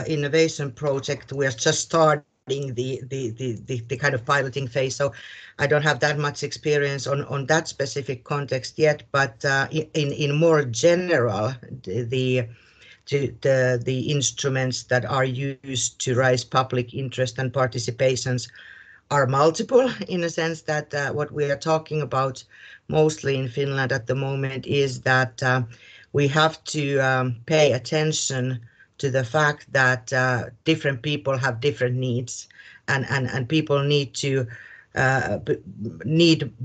Speaker 5: innovation project, we are just starting the kind of piloting phase, so I don't have that much experience on that specific context yet. But in more general, the instruments that are used to raise public interest and participations are multiple, in a sense that what we are talking about mostly in Finland at the moment is that we have to pay attention to the fact that different people have different needs, and people need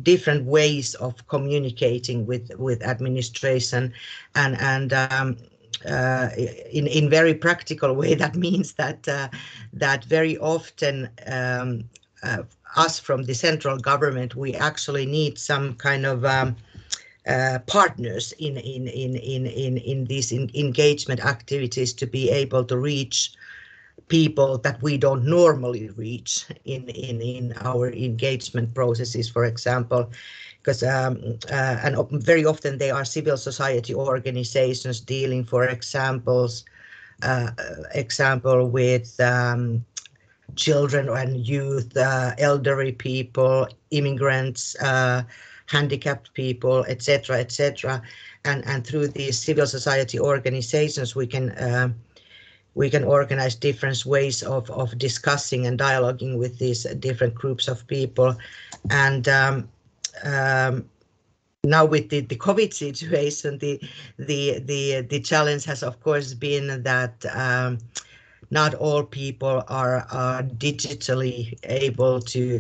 Speaker 5: different ways of communicating with administration, and in very practical way, that means that very often us from the central government, we actually need some kind of partners in these engagement activities to be able to reach people that we don't normally reach in our engagement processes, for example, because and very often they are civil society organizations dealing, for example with children and youth, elderly people, immigrants, handicapped people, etc., and through these civil society organizations, we can organize different ways of discussing and dialoguing with these different groups of people. And now with the COVID situation, the challenge has of course been that not all people are digitally able to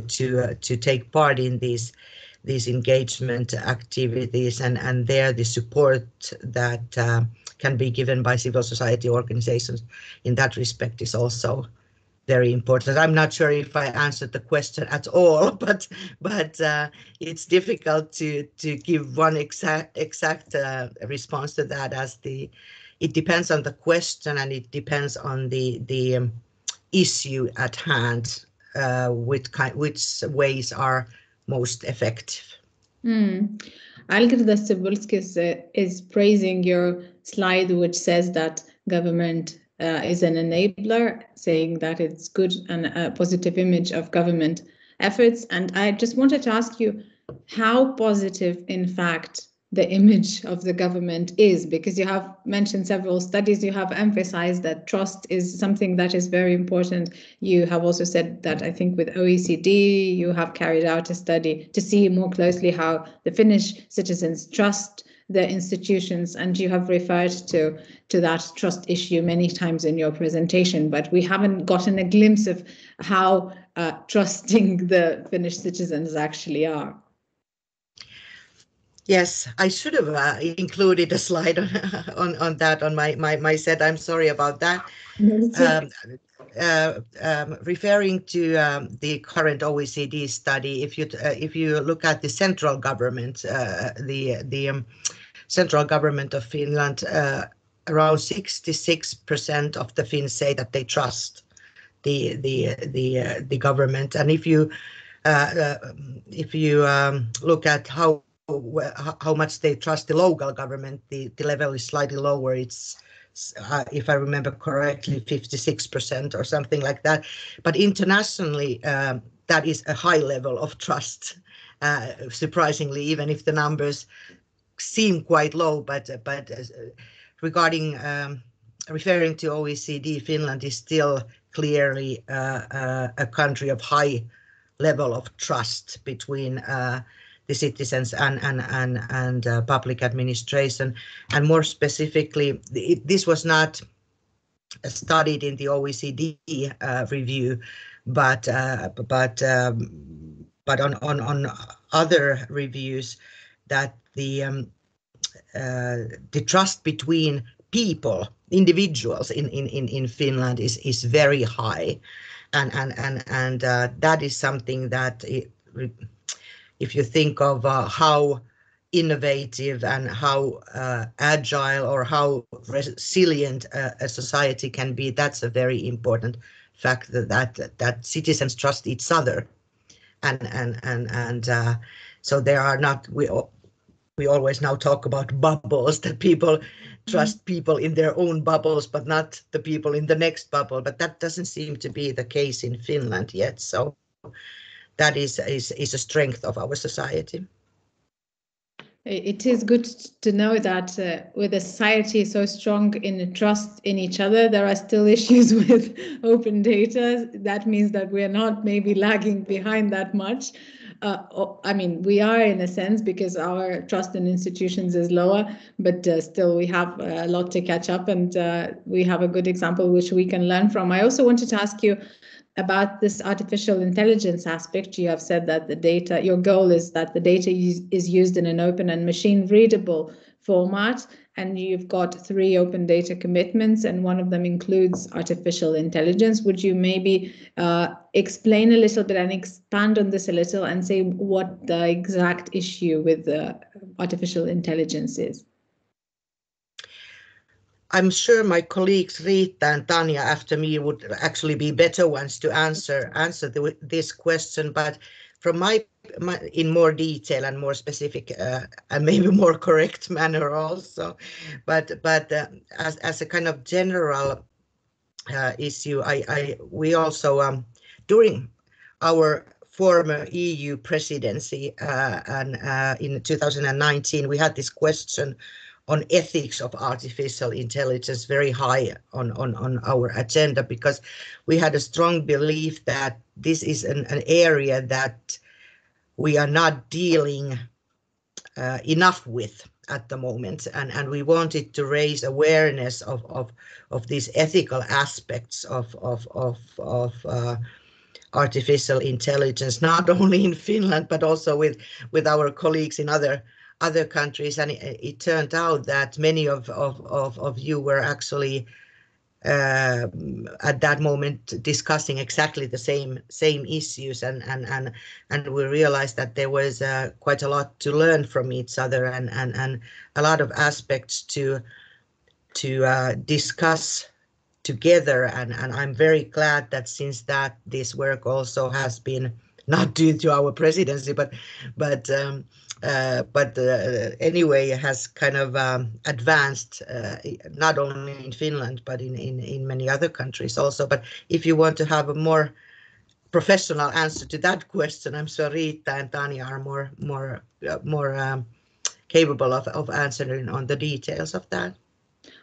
Speaker 5: take part in these engagement activities, and there the support that can be given by civil society organizations in that respect is also very important. I'm not sure if I answered the question at all, but it's difficult to give one exact response to that, as it depends on the question and it depends on the issue at hand, which ways are most effective.
Speaker 1: Algirdas Cibulskis is praising your slide, which says that government is an enabler, saying that it's good and a positive image of government efforts. And I just wanted to ask you how positive, in fact, the image of the government is, because you have mentioned several studies, you have emphasized that trust is something that is very important. You have also said that, I think with OECD, you have carried out a study to see more closely how the Finnish citizens trust the institutions, and you have referred to that trust issue many times in your presentation, but we haven't gotten a glimpse of how trusting the Finnish citizens actually are.
Speaker 5: Yes, I should have included a slide on that on my set. I'm sorry about that. Referring to the current OECD study, if you look at the central government, the central government of Finland, around 66% of the Finns say that they trust the government, and if you if you look at how much they trust the local government, the level is slightly lower. It's if I remember correctly, 56% or something like that. But internationally, that is a high level of trust, surprisingly, even if the numbers seem quite low. But regarding referring to OECD, Finland is still clearly a country of high level of trust between the citizens and public administration. And more specifically, this was not studied in the OECD review, but on other reviews, that the trust between people, individuals in Finland is very high, and that is something that if you think of how innovative and how agile or how resilient a society can be, that's a very important factor, that citizens trust each other, and so there are not, we always now talk about bubbles, that people trust people in their own bubbles, but not the people in the next bubble. But that doesn't seem to be the case in Finland yet. So that is a strength of our society.
Speaker 1: It is good to know that with a society so strong in trust in each other, there are still issues with open data. That means that we are not maybe lagging behind that much. I mean, we are in a sense, because our trust in institutions is lower, but still we have a lot to catch up, and we have a good example which we can learn from. I also wanted to ask you about this artificial intelligence aspect. You have said that the data, your goal is that the data is used in an open and machine readable format, and you've got 3 open data commitments, and one of them includes artificial intelligence. Would you maybe explain a little bit and expand on this a little and say what the exact issue with the artificial intelligence is?
Speaker 5: I'm sure my colleagues Riitta and Tanja after me would actually be better ones to answer this question, but from my in more detail and more specific and maybe more correct manner also, but as a kind of general issue, we also during our former EU presidency and in 2019 we had this question on ethics of artificial intelligence very high on our agenda, because we had a strong belief that this is an area that we are not dealing enough with at the moment, and we wanted to raise awareness of these ethical aspects of artificial intelligence, not only in Finland but also with our colleagues in other countries. And it turned out that many of you were actually at that moment discussing exactly the same issues, and we realized that there was quite a lot to learn from each other, and a lot of aspects to discuss together, and I'm very glad that since that this work also has been, not due to our presidency, but anyway, has kind of advanced not only in Finland but in many other countries also. But if you want to have a more professional answer to that question, I'm sure Riitta and Tanja are more capable of answering on the details of that.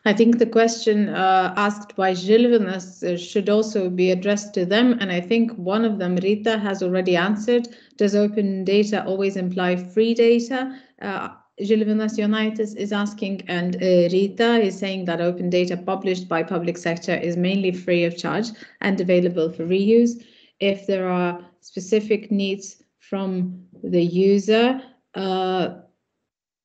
Speaker 1: I think the question asked by Žilvinas should also be addressed to them, and I think one of them, Riitta, has already answered. Does open data always imply free data? Žilvinas Jonaitis is asking, and Riitta is saying that open data published by public sector is mainly free of charge and available for reuse. If there are specific needs from the user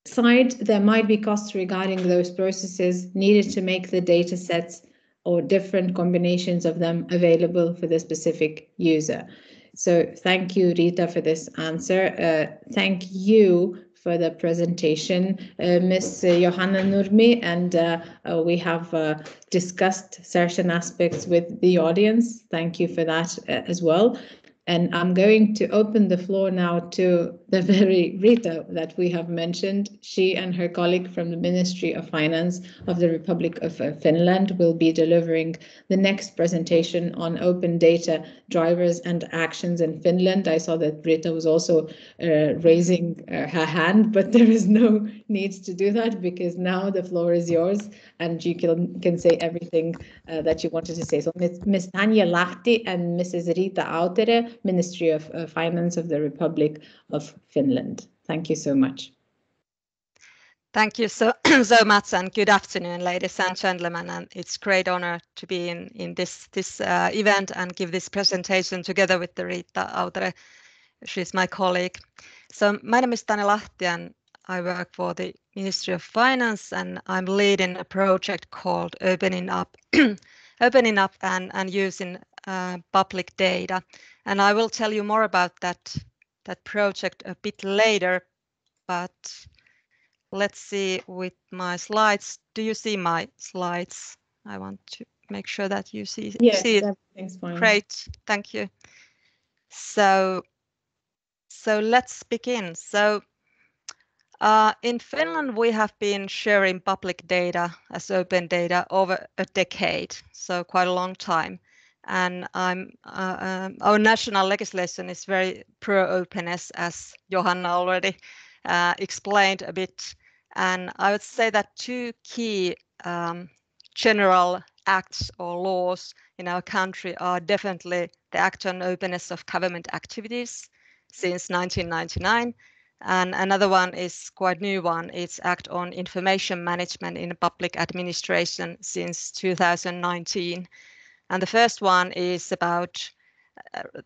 Speaker 1: side, there might be costs regarding those processes needed to make the data sets or different combinations of them available for the specific user. So thank you, Riitta, for this answer. Thank you for the presentation, Ms. Johanna Nurmi, and we have discussed certain aspects with the audience. Thank you for that as well. And I'm going to open the floor now to the very Rita that we have mentioned. She and her colleague from the Ministry of Finance of the Republic of Finland will be delivering the next presentation on open data drivers and actions in Finland. I saw that Rita was also raising her hand, but there is no need to do that because now the floor is yours and you can say everything that you wanted to say. So Ms. Tanja Lahti and Mrs. Rita Autere, Ministry of Finance of the Republic of Finland. Thank you so much.
Speaker 6: Thank you so much, and good afternoon, ladies and gentlemen. And it's great honor to be in this event and give this presentation together with the Rita Autere. She's my colleague. So my name is Tanja Lahti, and I work for the Ministry of Finance, and I'm leading a project called Opening Up, Opening Up and using public data. And I will tell you more about that project a bit later, but let's see with my slides. Do you see my slides? I want to make sure that you see,
Speaker 1: yes,
Speaker 6: see it.
Speaker 1: Everything's fine.
Speaker 6: Great, thank you. So let's begin. So in Finland, we have been sharing public data as open data over a decade, so quite a long time. And our national legislation is very pro-openness, as Johanna already explained a bit. And I would say that two key general acts or laws in our country are definitely the Act on Openness of Government Activities since 1999. And another one is quite new one. It's Act on Information Management in Public Administration since 2019. And the first one is about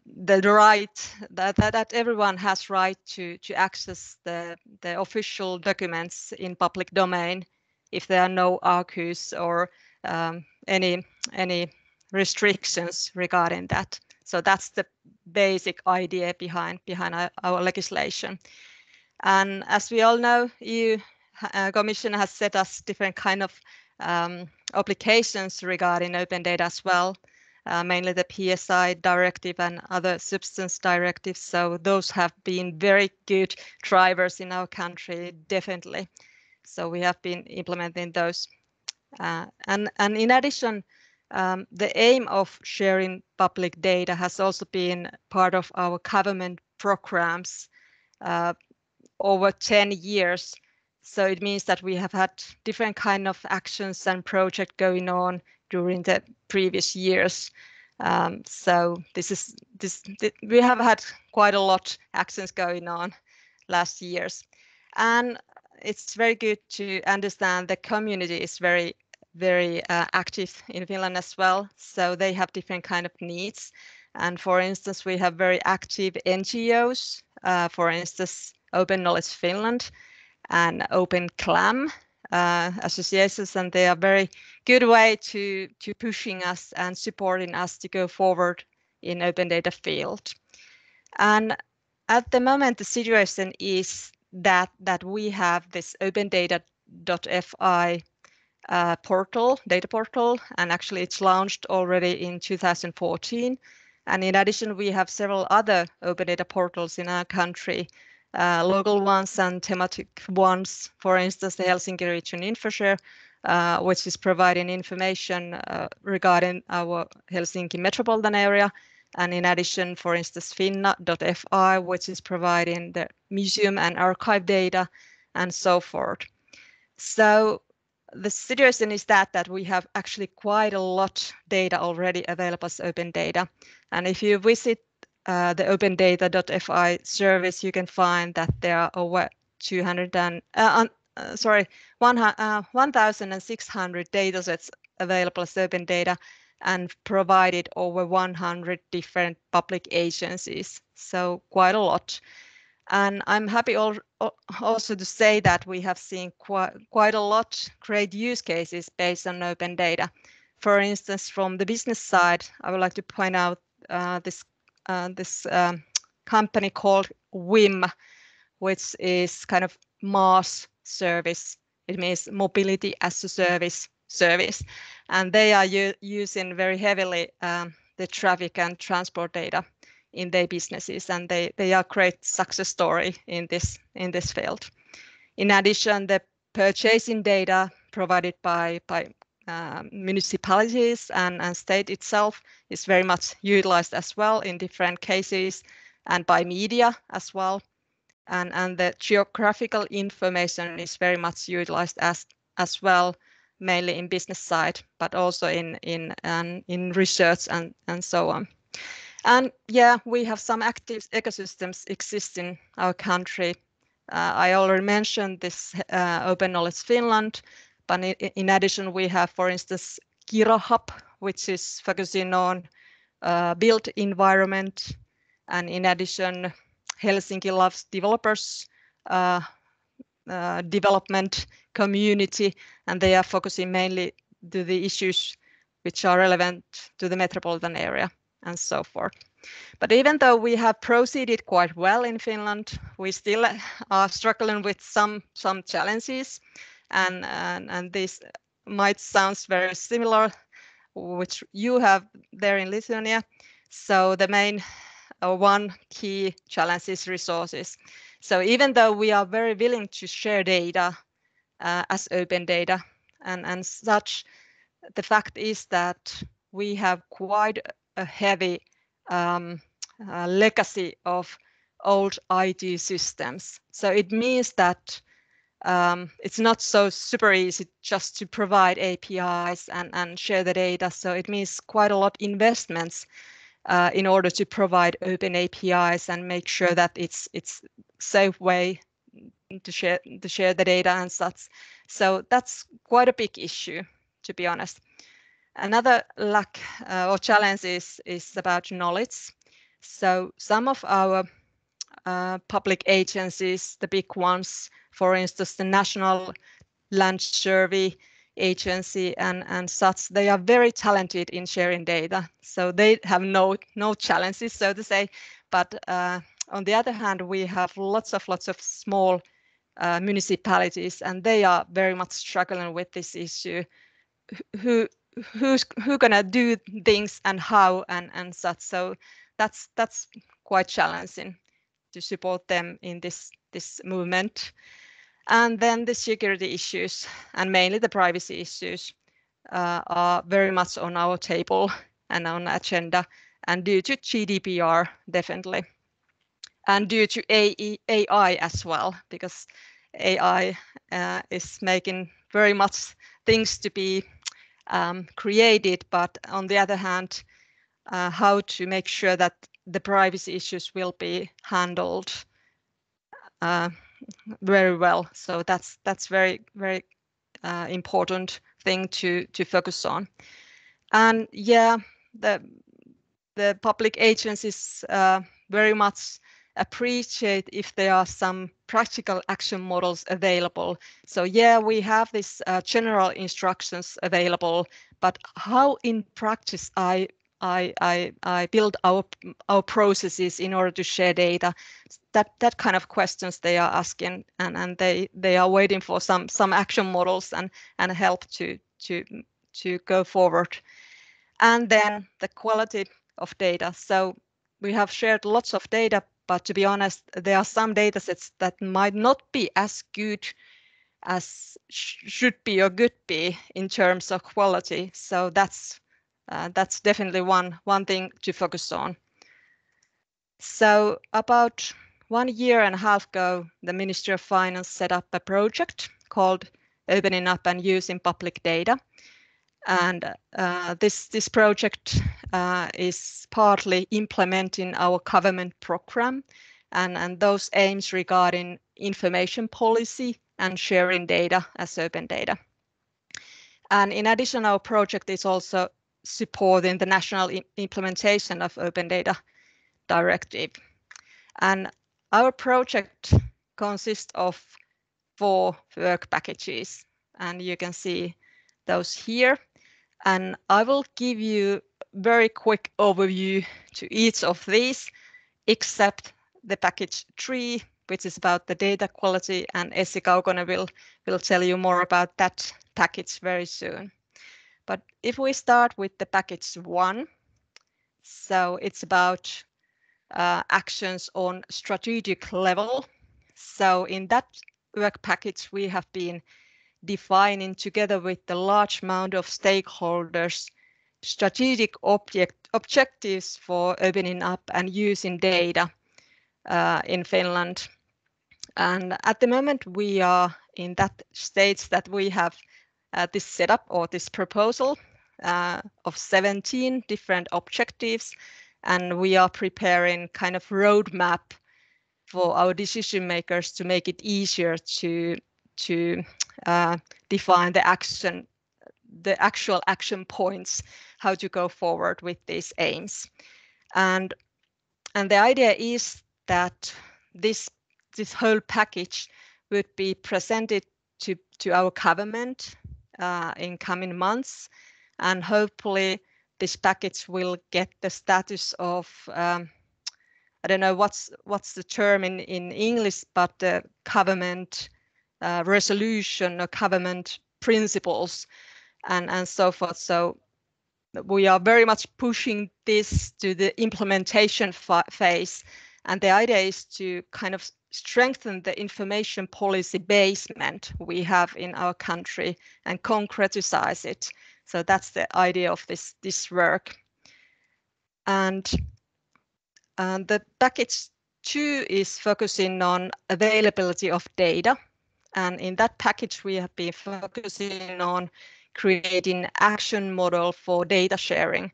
Speaker 6: the right that everyone has right to access the official documents in public domain if there are no argues or any restrictions regarding that. So that's the basic idea behind our legislation. And as we all know, EU Commission has set us different kind of obligations regarding open data as well, mainly the PSI directive and other substance directives. So those have been very good drivers in our country, definitely. So we have been implementing those. And in addition, the aim of sharing public data has also been part of our government programs over 10 years. So it means that we have had different kind of actions and projects going on during the previous years. So we have had quite a lot actions going on last years. And it's very good to understand the community is very active in Finland as well. So they have different kind of needs. And for instance, we have very active NGOs, for instance, Open Knowledge Finland and Open CLAM associations, and they are very good way to pushing us and supporting us to go forward in open data field. And at the moment, the situation is that we have this opendata.fi data portal, and actually it's launched already in 2014. And in addition, we have several other open data portals in our country, local ones and thematic ones. For instance, the Helsinki Region InfoShare, which is providing information regarding our Helsinki metropolitan area. And in addition, for instance, finna.fi, which is providing the museum and archive data and so forth. So the situation is that we have actually quite a lot data already available as open data. And if you visit the opendata.fi service, you can find that there are over 1,600 datasets available as open data and provided over 100 different public agencies. So quite a lot. And I'm happy also to say that we have seen quite a lot great use cases based on open data. For instance, from the business side, I would like to point out this company called WIM, which is kind of MaaS service. It means mobility as a service. And they are using very heavily the traffic and transport data in their businesses, and they are great success story in this field. In addition, the purchasing data provided by municipalities and state itself is very much utilized as well in different cases, and by media as well. And the geographical information is very much utilized as well, mainly in business side, but also in research and so on. And yeah, we have some active ecosystems exist in our country. I already mentioned this Open Knowledge Finland, but in addition, we have, for instance, Kira Hub, which is focusing on built environment, and in addition, Helsinki Loves Developers development community, and they are focusing mainly to the issues which are relevant to the metropolitan area and so forth. But even though we have proceeded quite well in Finland, we still are struggling with some challenges, and this might sound very similar, which you have there in Lithuania. So the main one key challenge is resources. So even though we are very willing to share data as open data and such, the fact is that we have quite a heavy legacy of old IT systems. So it means that it's not so super easy just to provide APIs and share the data. So it means quite a lot investments in order to provide open APIs and make sure that it's safe way to share the data and such. So that's quite a big issue, to be honest. Another lack or challenge is about knowledge. So some of our public agencies, the big ones, for instance, the National Land Survey Agency and such, they are very talented in sharing data. So they have no challenges, so to say. But on the other hand, we have lots of small municipalities, and they are very much struggling with this issue. Who's gonna do things and how and such. So that's quite challenging to support them in this movement. And then the security issues and mainly the privacy issues are very much on our table and on agenda, and due to GDPR definitely, and due to AI as well, because AI is making very much things to be created, but on the other hand, how to make sure that the privacy issues will be handled very well. So that's very important thing to focus on. And yeah, the public agencies very much appreciate if there are some practical action models available. So yeah, we have this general instructions available, but how in practice I build our processes in order to share data, that kind of questions they are asking, and they are waiting for some action models and help to go forward. And then the quality of data. So we have shared lots of data, but to be honest, there are some data sets that might not be as good as should be or could be in terms of quality. So that's definitely one thing to focus on. So about 1.5 years ago, the Ministry of Finance set up a project called Opening Up and Using Public Data. And this project is partly implementing our government program and those aims regarding information policy and sharing data as open data. And in addition, our project is also supporting the national implementation of Open Data Directive. And our project consists of 4 work packages, and you can see those here. And I will give you very quick overview to each of these, except the package 3, which is about the data quality, and Essi Kaukonen will tell you more about that package very soon. But if we start with the package 1, so it's about actions on strategic level. So in that work package, we have been defining together with the large amount of stakeholders strategic objectives for opening up and using data in Finland. And at the moment, we are in that stage that we have this setup or this proposal of 17 different objectives, and we are preparing kind of roadmap for our decision makers to make it easier to define the actual action points, how to go forward with these aims. And the idea is that this whole package would be presented to our government in coming months, and hopefully this package will get the status of I don't know what's the term in English, but the government resolution or government principles and so forth. So we are very much pushing this to the implementation phase, and the idea is to kind of strengthen the information policy basement we have in our country and concretize it. So that's the idea of this work. And the package 2 is focusing on availability of data. And in that package, we have been focusing on creating action model for data sharing.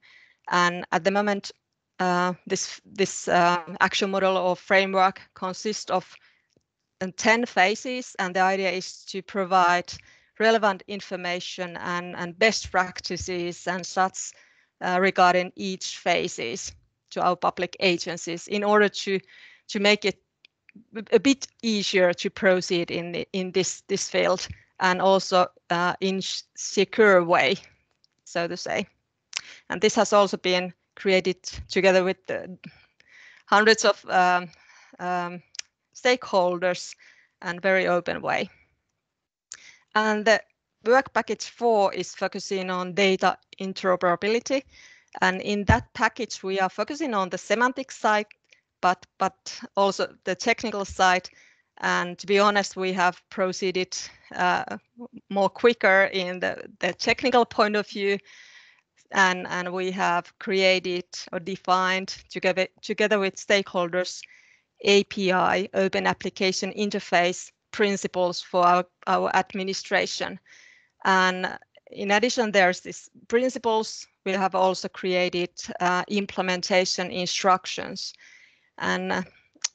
Speaker 6: And at the moment, this action model or framework consists of 10 phases, and the idea is to provide relevant information and best practices and such regarding each phases to our public agencies in order to make it a bit easier to proceed in this field, and also in secure way, so to say. And this has also been created together with hundreds of stakeholders and very open way. And the work package 4 is focusing on data interoperability. And in that package, we are focusing on the semantic side, but also the technical side. And to be honest, we have proceeded more quicker in the technical point of view. And we have created or defined together with stakeholders API, Open Application Interface principles for our administration. And in addition, there's these principles. We have also created implementation instructions. And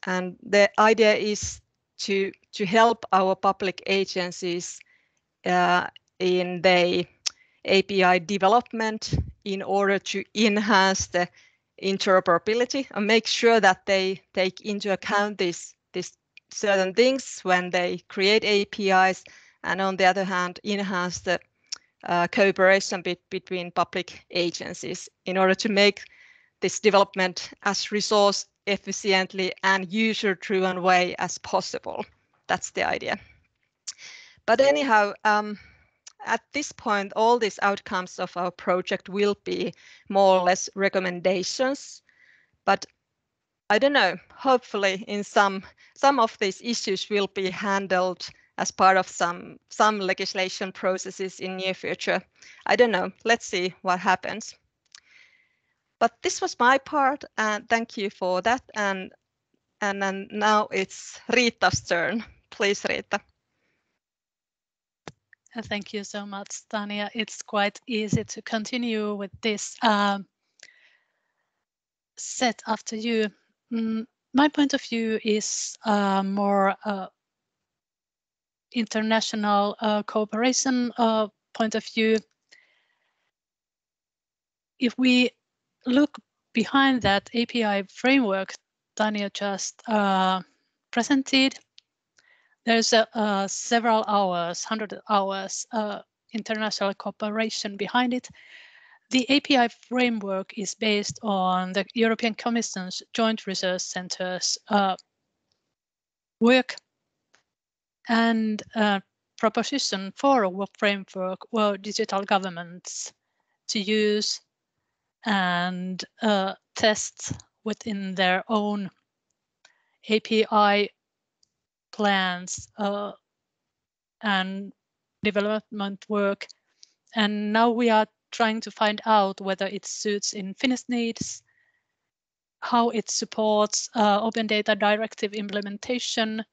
Speaker 6: the idea is to help our public agencies in the API development in order to enhance the interoperability and make sure that they take into account these certain things when they create APIs, and on the other hand, enhance the cooperation between public agencies in order to make this development as resource efficiently and user-driven way as possible. That's the idea. But anyhow, at this point, all these outcomes of our project will be more or less recommendations. But I don't know, hopefully in some of these issues will be handled as part of some legislation processes in near future. I don't know, let's see what happens. But this was my part, and thank you for that. And then now it's Riitta's turn. Please, Riitta.
Speaker 7: Thank you so much, Tanja. It's quite easy to continue with this set after you. My point of view is more international cooperation point of view. If we look behind that API framework Tanja just presented, there's several hours, 100 hours international cooperation behind it. The API framework is based on the European Commission's Joint Research Centre's work, and proposition for a framework for digital governments to use and test within their own API plans and development work. And now we are trying to find out whether it suits in Finnish needs, how it supports Open Data Directive implementation,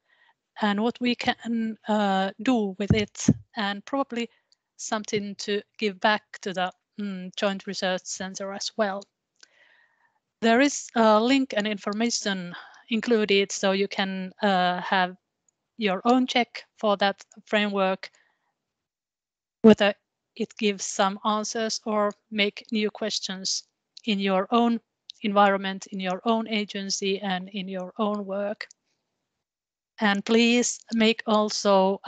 Speaker 7: and what we can do with it, and probably something to give back to the Joint Research Center as well. There is a link and information included, so you can have your own check for that framework, whether it gives some answers or make new questions in your own environment, in your own agency, and in your own work. And please make also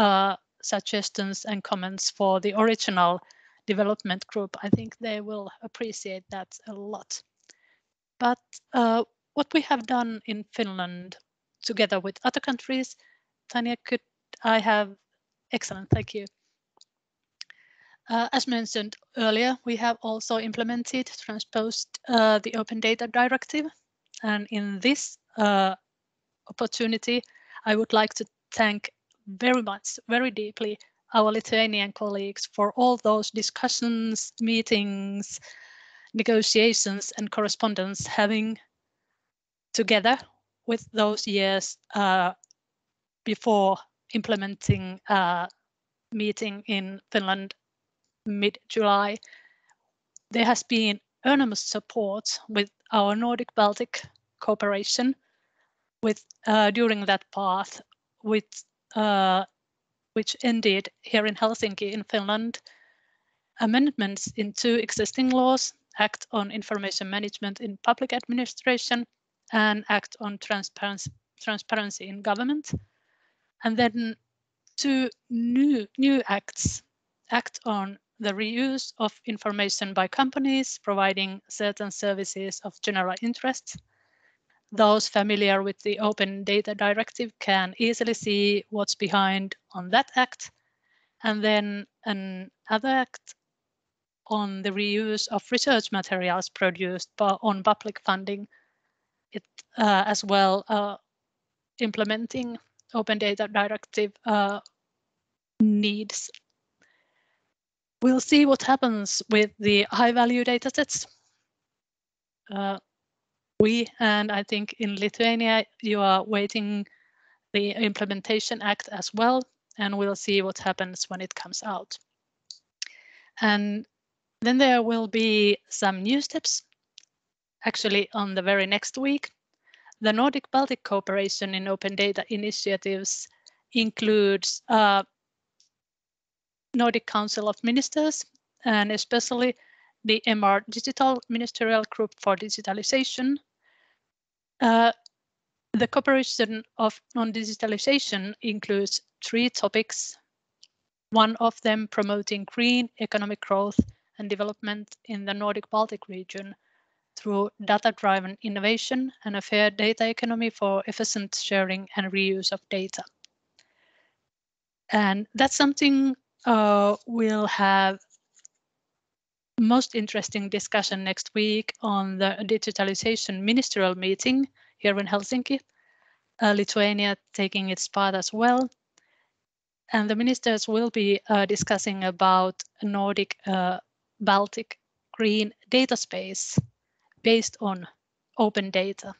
Speaker 7: suggestions and comments for the original development group. I think they will appreciate that a lot. But what we have done in Finland together with other countries, Tanya, could I have? Excellent, thank you. As mentioned earlier, we have also implemented, transposed the Open Data Directive. And in this opportunity, I would like to thank very much, very deeply, our Lithuanian colleagues for all those discussions, meetings, negotiations, and correspondence having together with those years before implementing meeting in Finland mid-July. There has been enormous support with our Nordic-Baltic cooperation with during that path, which ended here in Helsinki in Finland. Amendments in 2 existing laws, Act on Information Management in Public Administration and Act on Transparency in Government. And then 2 new acts, Act on the Reuse of Information by Companies providing certain services of general interest. Those familiar with the Open Data Directive can easily see what's behind on that act. And then another act on the reuse of research materials produced on public funding, it as well implementing Open Data Directive needs. We'll see what happens with the high-value datasets. We, and I think in Lithuania, you are waiting the Implementation Act as well, and we'll see what happens when it comes out. And then there will be some new steps, actually on the very next week. The Nordic-Baltic cooperation in open data initiatives includes Nordic Council of Ministers, and especially the MR Digital Ministerial Group for Digitalization. The cooperation on digitalization includes 3 topics, one of them promoting green economic growth and development in the Nordic-Baltic region through data-driven innovation and a fair data economy for efficient sharing and reuse of data. And that's something we'll have most interesting discussion next week on the digitalization ministerial meeting here in Helsinki, Lithuania taking its part as well. And the ministers will be discussing about Nordic Baltic green data space based on open data,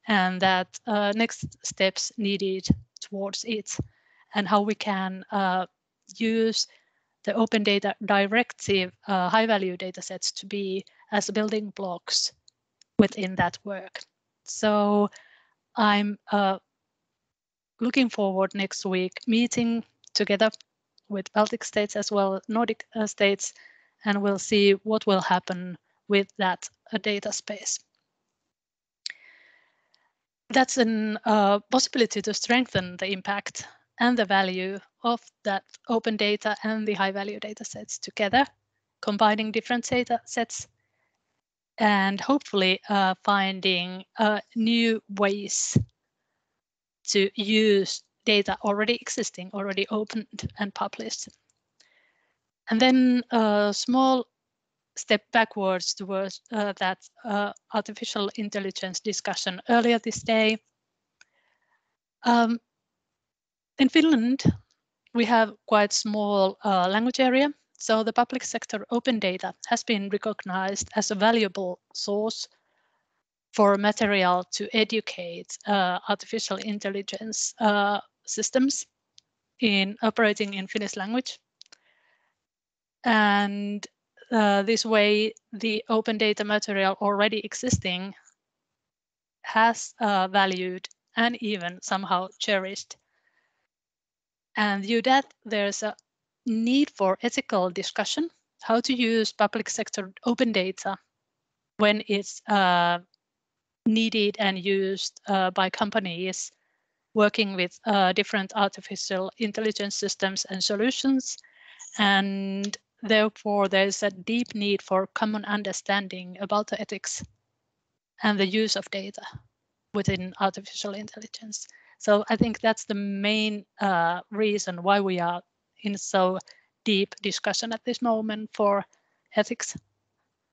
Speaker 7: and that next steps needed towards it, and how we can use the Open Data Directive high-value datasets to be as building blocks within that work. So I'm looking forward next week meeting together with Baltic states as well as Nordic states, and we'll see what will happen with that data space. That's a possibility to strengthen the impact and the value of that open data and the high-value data sets together, combining different data sets, and hopefully finding new ways to use data already existing, already opened and published. And then a small step backwards towards that artificial intelligence discussion earlier this day. In Finland, we have quite small language area, so the public sector open data has been recognized as a valuable source for material to educate artificial intelligence systems in operating in Finnish language. And this way, the open data material already existing has valued and even somehow cherished. And due to that, there's a need for ethical discussion, how to use public sector open data when it's needed and used by companies working with different artificial intelligence systems and solutions. And therefore, there's a deep need for common understanding about the ethics and the use of data within artificial intelligence. So I think that's the main reason why we are in so deep discussion at this moment for ethics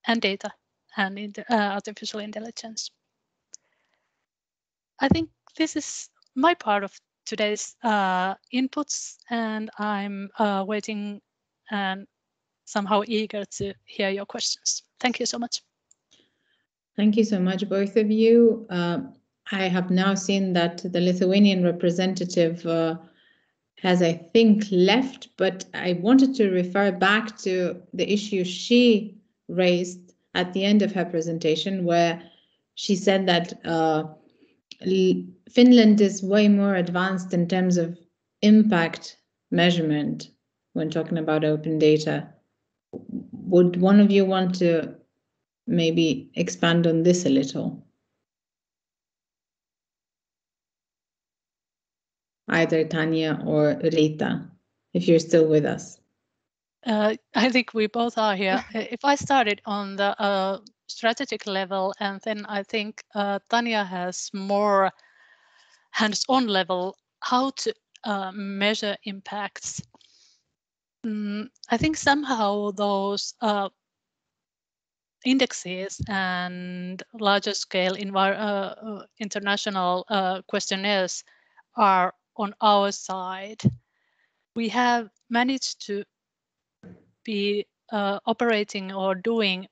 Speaker 7: and data and artificial intelligence. I think this is my part of today's inputs, and I'm waiting and somehow eager to hear your questions. Thank you so much.
Speaker 1: Thank you so much, both of you. I have now seen that the Lithuanian representative has, I think, left, but I wanted to refer back to the issue she raised at the end of her presentation, where she said that Finland is way more advanced in terms of impact measurement when talking about open data. Would one of you want to maybe expand on this a little? Either Tanya or Rita, if you're still with us.
Speaker 7: I think we both are here. If I started on the strategic level, and then I think Tanya has more hands-on level, how to measure impacts. I think somehow those indexes and larger scale international questionnaires are on our side. We have managed to be operating or doing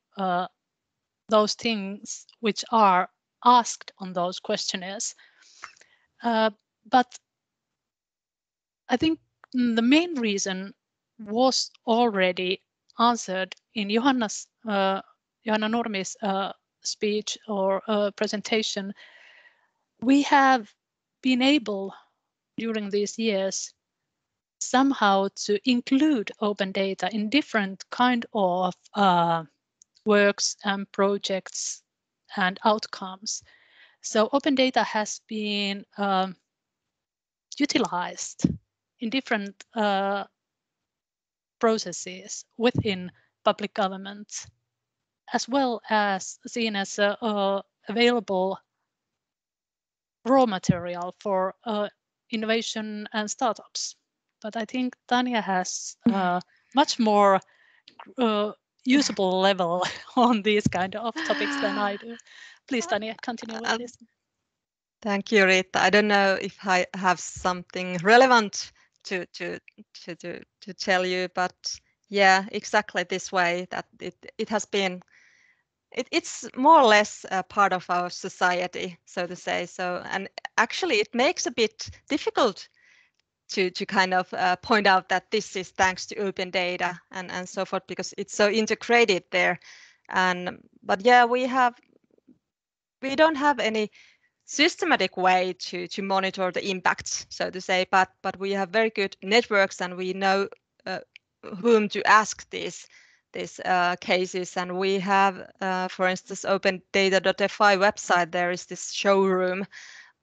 Speaker 7: those things which are asked on those questionnaires. But I think the main reason was already answered in Johanna Nurmi's speech or presentation. We have been able during these years somehow to include open data in different kind of works and projects and outcomes. So open data has been utilized in different processes within public government, as well as seen as a available raw material for innovation and startups. But I think Tanya has much more usable level on these kind of topics than I do. Please, Tanya, continue with this.
Speaker 6: Thank you, Rita. I don't know if I have something relevant to tell you, but yeah, exactly this way that it has been. It's more or less a part of our society, so to say. So, and actually, it makes a bit difficult to kind of point out that this is thanks to open data and so forth, because it's so integrated there. But yeah, we don't have any systematic way to monitor the impacts, so to say, but we have very good networks, and we know whom to ask these cases. And we have, for instance, opendata.fi website. There is this showroom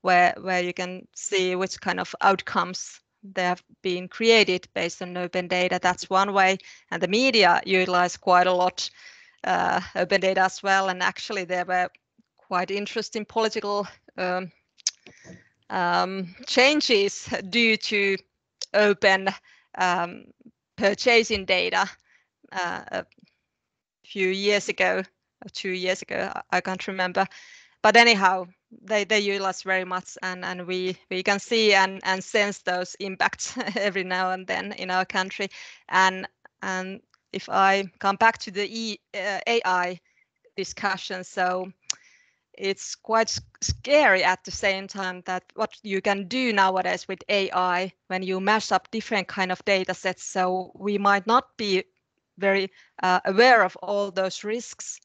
Speaker 6: where you can see which kind of outcomes they have been created based on open data. That's one way, and the media utilize quite a lot open data as well. And actually, there were quite interesting political changes due to open purchasing data a few years ago, or 2 years ago, I can't remember. But anyhow, they utilize very much, and we can see and sense those impacts every now and then in our country. And if I come back to the AI discussion, so it's quite scary at the same time that what you can do nowadays with AI when you mash up different kind of data sets. So we might not be very aware of all those risks,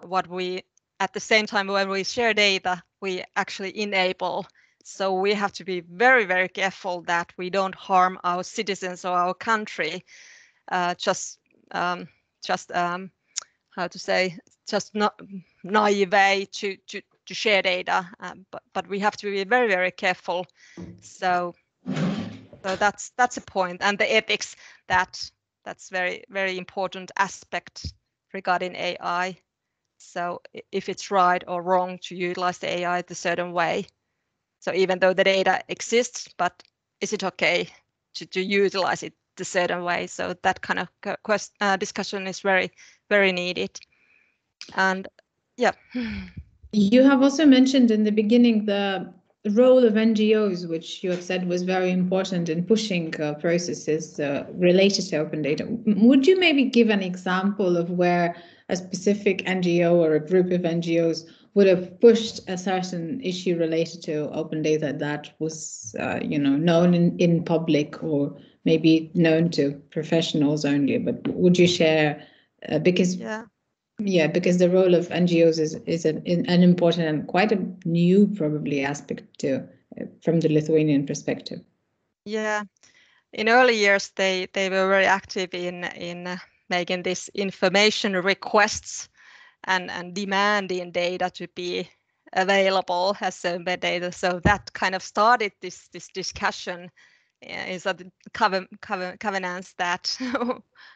Speaker 6: what we at the same time when we share data, we actually enable. So we have to be very, very careful that we don't harm our citizens or our country, just how to say, just not naive way to share data, but we have to be very, very careful. So that's a point, and the ethics, that's very, very important aspect regarding AI. So if it's right or wrong to utilize the AI the certain way. So even though the data exists, but is it okay to utilize it the certain way? So that kind of discussion is very, very needed. And yeah.
Speaker 1: You have also mentioned in the beginning the role of NGOs, which you have said was very important in pushing processes related to open data. Would you maybe give an example of where a specific NGO or a group of NGOs would have pushed a certain issue related to open data that was, known in public or maybe known to professionals only? But would you share? Because the role of NGOs is an important and quite a new probably aspect to from the Lithuanian perspective.
Speaker 6: Yeah, in early years they were very active in making these information requests and demanding data to be available as open data. So that kind of started this discussion is that covenants that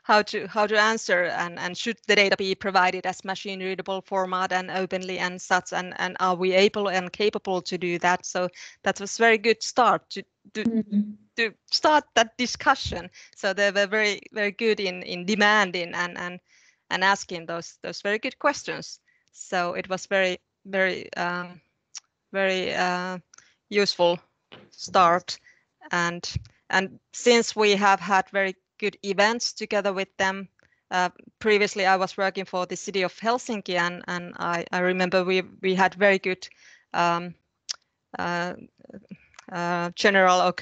Speaker 6: how to answer and should the data be provided as machine readable format and openly and such, and are we able and capable to do that? So that was very good start to start that discussion. So they were very, very good in demanding and asking those very good questions. So it was very, very useful start. And since we have had very good events together with them, previously I was working for the city of Helsinki, and I remember we had very good general or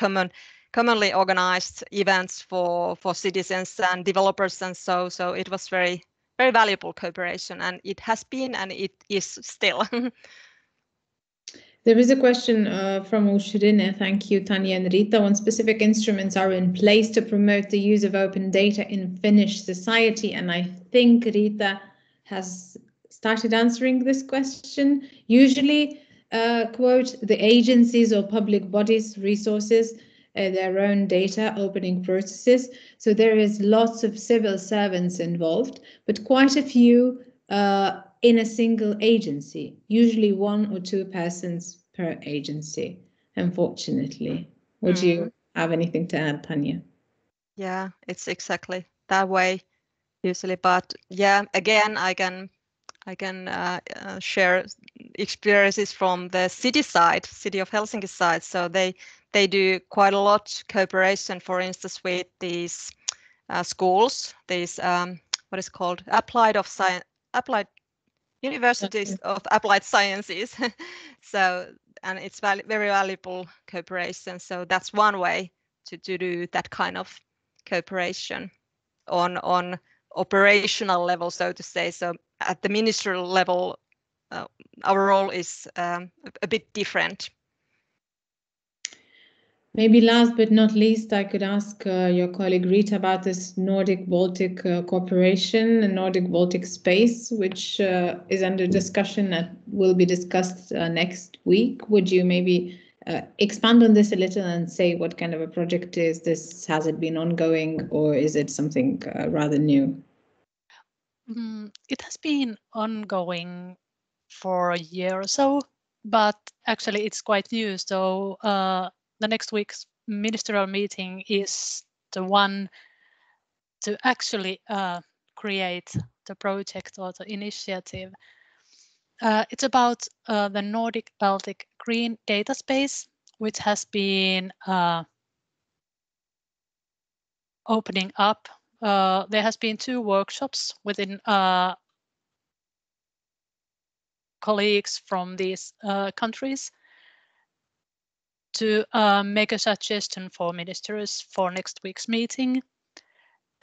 Speaker 6: commonly organized events for citizens and developers, and so it was very, very valuable cooperation, and it has been and it is still.
Speaker 1: There is a question from Ushrine. Thank you, Tanya and Rita. What specific instruments are in place to promote the use of open data in Finnish society? And I think Rita has started answering this question. Usually, quote, the agencies or public bodies' resources, their own data opening processes. So there is lots of civil servants involved, but quite a few in a single agency, usually 1 or 2 persons per agency, unfortunately. Would you have anything to add, Tanya?
Speaker 6: Yeah, it's exactly that way usually, but yeah, again, I can share experiences from the city of Helsinki side. So they do quite a lot cooperation, for instance, with these schools, these what is called applied universities of applied sciences. So, and it's very valuable cooperation. So that's one way to do that kind of cooperation on operational level, so to say. So at the ministerial level, our role is a bit different.
Speaker 1: Maybe last but not least, I could ask your colleague Rita about this Nordic-Baltic cooperation and Nordic-Baltic space, which is under discussion and will be discussed next week. Would you maybe expand on this a little and say what kind of a project is this? Has it been ongoing, or is it something rather new?
Speaker 7: It has been ongoing for a year or so, but actually it's quite new. So the next week's ministerial meeting is the one to actually create the project or the initiative. It's about the Nordic Baltic Green Data Space, which has been opening up. There has been 2 workshops within colleagues from these countries to make a suggestion for ministers for next week's meeting.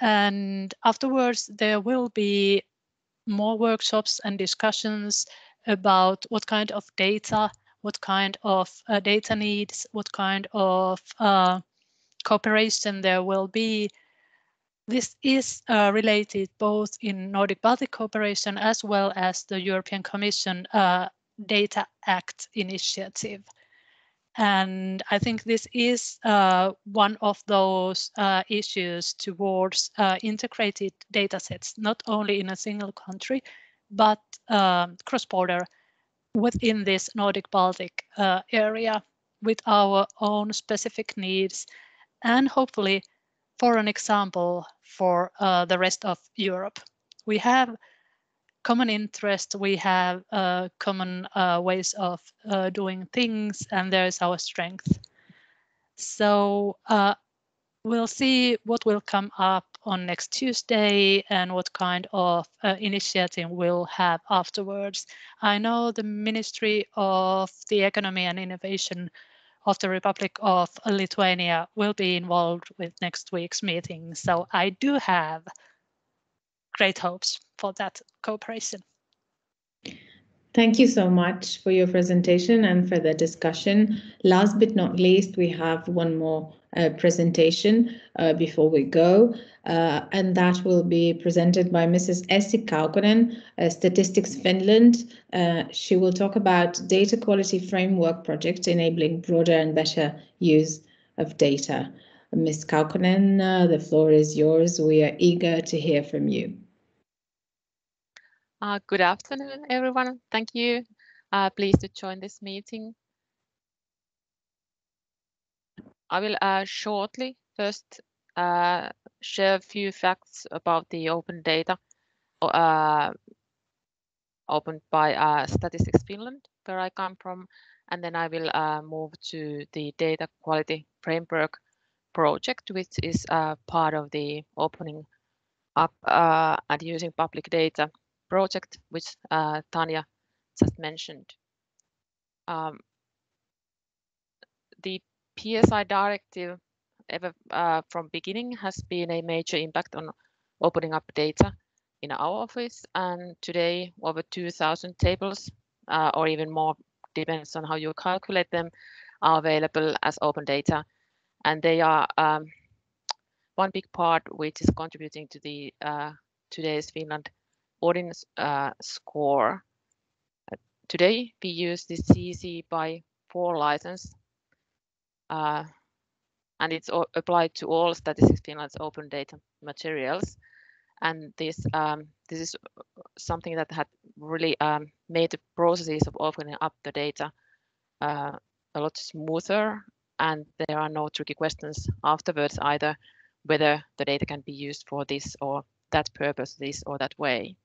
Speaker 7: And afterwards, there will be more workshops and discussions about what kind of data, what kind of data needs, what kind of cooperation there will be. This is related both in Nordic Baltic cooperation as well as the European Commission Data Act initiative. And I think this is one of those issues towards integrated data sets, not only in a single country, but cross-border within this Nordic Baltic area with our own specific needs, and hopefully for an example for the rest of Europe. We have common interests, we have common ways of doing things, and there's our strength. So we'll see what will come up on next Tuesday and what kind of initiative we'll have afterwards. I know the Ministry of the Economy and Innovation of the Republic of Lithuania will be involved with next week's meeting. So I do have great hopes for that cooperation.
Speaker 1: Thank you so much for your presentation and for the discussion. Last but not least, we have one more presentation before we go, and that will be presented by Mrs. Essi Kaukonen, Statistics Finland. She will talk about data quality framework project enabling broader and better use of data. Ms. Kaukonen, the floor is yours. We are eager to hear from you.
Speaker 8: Good afternoon, everyone. Thank you. Pleased to join this meeting. I will shortly first share a few facts about the open data opened by Statistics Finland, where I come from, and then I will move to the data quality framework project, which is part of the opening up and using public data project, which Tanya just mentioned. The PSI directive from beginning has been a major impact on opening up data in our office, and today over 2,000 tables or even more, depends on how you calculate them, are available as open data, and they are one big part which is contributing to the today's Finland audience score. Today we use the CC BY 4 license, and it's applied to all Statistics Finland's open data materials. And this is something that had really made the processes of opening up the data a lot smoother, and there are no tricky questions afterwards either, whether the data can be used for this or that purpose, this or that way.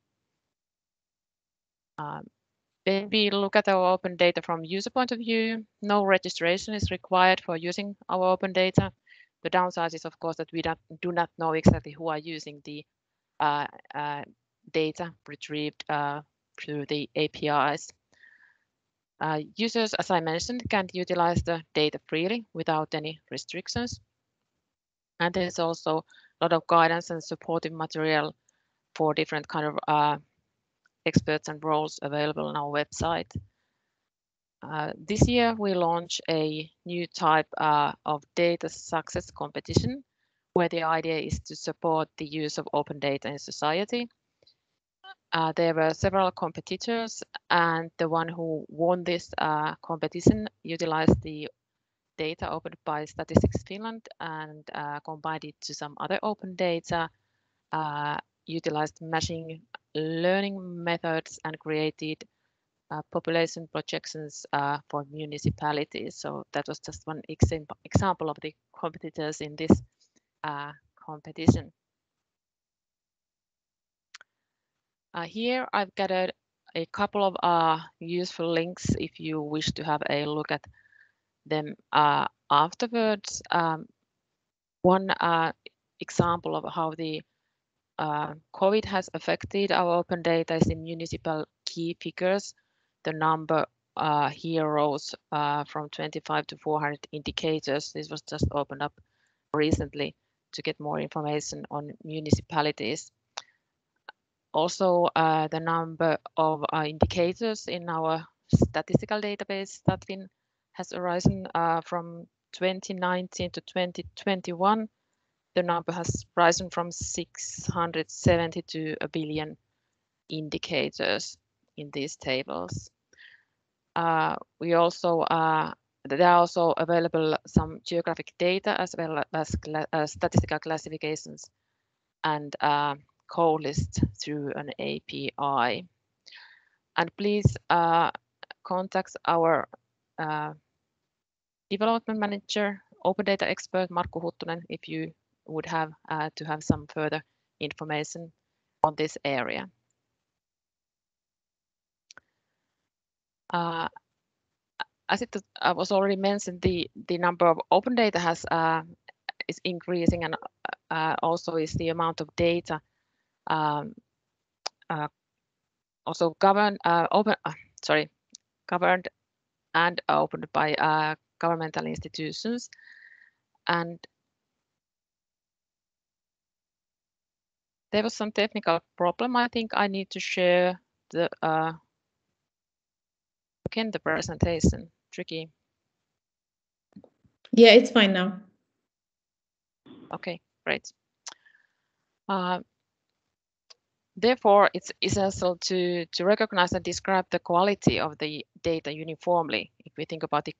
Speaker 8: When we look at our open data from user point of view, no registration is required for using our open data. The downside is, of course, that we do not know exactly who are using the data retrieved through the APIs. Users, as I mentioned, can utilize the data freely without any restrictions. And there's also a lot of guidance and supportive material for different kind of experts and roles available on our website. This year we launched a new type of data success competition, where the idea is to support the use of open data in society. There were several competitors, and the one who won this competition utilized the data opened by Statistics Finland and combined it to some other open data, utilized machine learning methods, and created population projections for municipalities. So that was just one example of the competitors in this competition. Here I've gathered a couple of useful links if you wish to have a look at them afterwards. One example of how the COVID has affected our open data is in municipal key figures. The number here rose from 25 to 400 indicators. This was just opened up recently to get more information on municipalities. Also, the number of indicators in our statistical database, Statfin, has arisen from 2019 to 2021. The number has risen from 670 to 1 billion indicators in these tables. We also there are also available some geographic data as well as statistical classifications and co-list through an API. And please contact our development manager, open data expert Markku Huttunen, if you would have to have some further information on this area. As it was already mentioned, the number of open data has is increasing, and also is the amount of data also governed and opened by governmental institutions. And there was some technical problem. I think I need to share the again the presentation. Tricky.
Speaker 1: Yeah, it's fine now.
Speaker 8: Okay, great. Therefore, it's essential to recognize and describe the quality of the data uniformly. If we think about the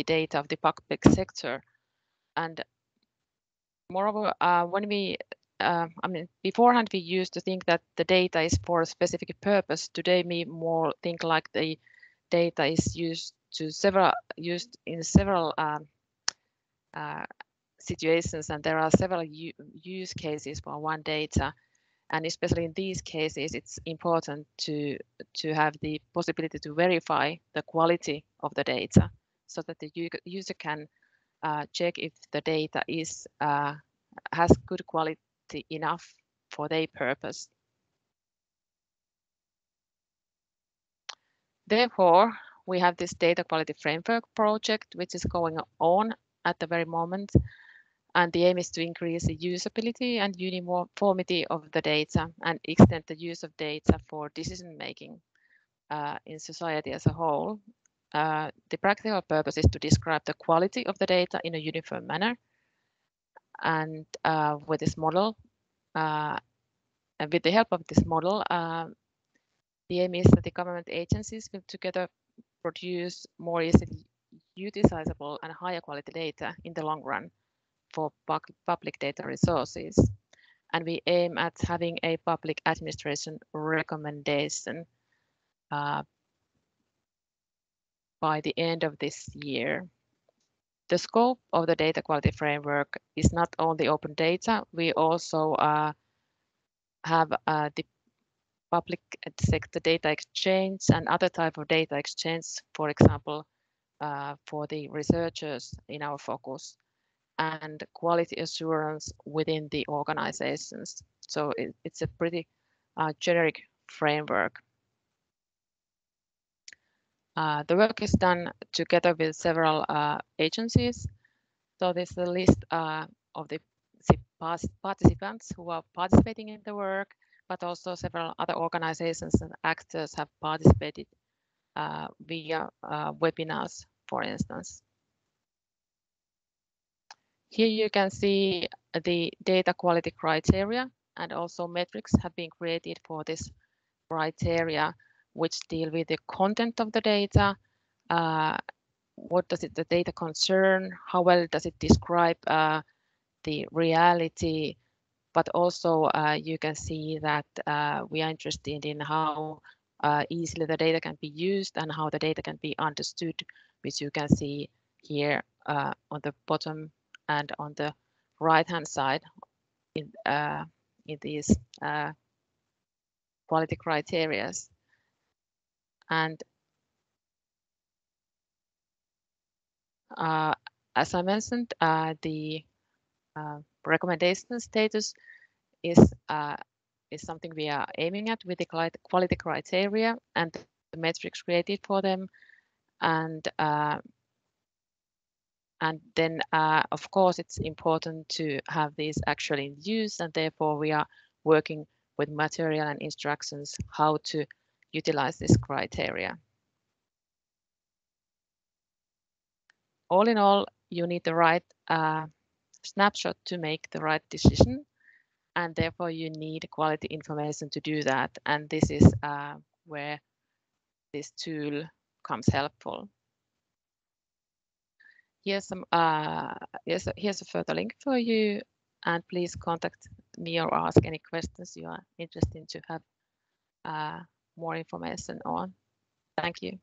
Speaker 8: data of the public sector, and moreover, when we, I mean, beforehand we used to think that the data is for a specific purpose. Today, we more think like the data is used in several situations, and there are several use cases for one data. And especially in these cases, it's important to have the possibility to verify the quality of the data so that the user can check if the data is has good quality enough for their purpose. Therefore, we have this data quality framework project, which is going on at the very moment. And the aim is to increase the usability and uniformity of the data and extend the use of data for decision making in society as a whole. The practical purpose is to describe the quality of the data in a uniform manner. And with this model, and with the help of this model, the aim is that the government agencies will together produce more easily utilizable and higher quality data in the long run for public data resources. And we aim at having a public administration recommendation by the end of this year. The scope of the data quality framework is not only open data, we also have the public sector data exchange and other type of data exchange, for example, for the researchers in our focus, and quality assurance within the organizations. So it's a pretty generic framework. The work is done together with several agencies. So this is a list of the participants who are participating in the work, but also several other organizations and actors have participated via webinars, for instance. Here you can see the data quality criteria, and also metrics have been created for this criteria, which deal with the content of the data. What does the data concern? How well does it describe the reality? But also you can see that we are interested in how easily the data can be used and how the data can be understood, which you can see here on the bottom and on the right-hand side in these quality criteria. And as I mentioned, the recommendation status is something we are aiming at with the quality criteria and the metrics created for them. And then, of course, it's important to have these actually in use, and therefore we are working with material and instructions how to utilize this criteria. All in all, you need the right snapshot to make the right decision, and therefore you need quality information to do that. And this is where this tool comes helpful. Here's a further link for you, and please contact me or ask any questions you are interested to have more information on. Thank you.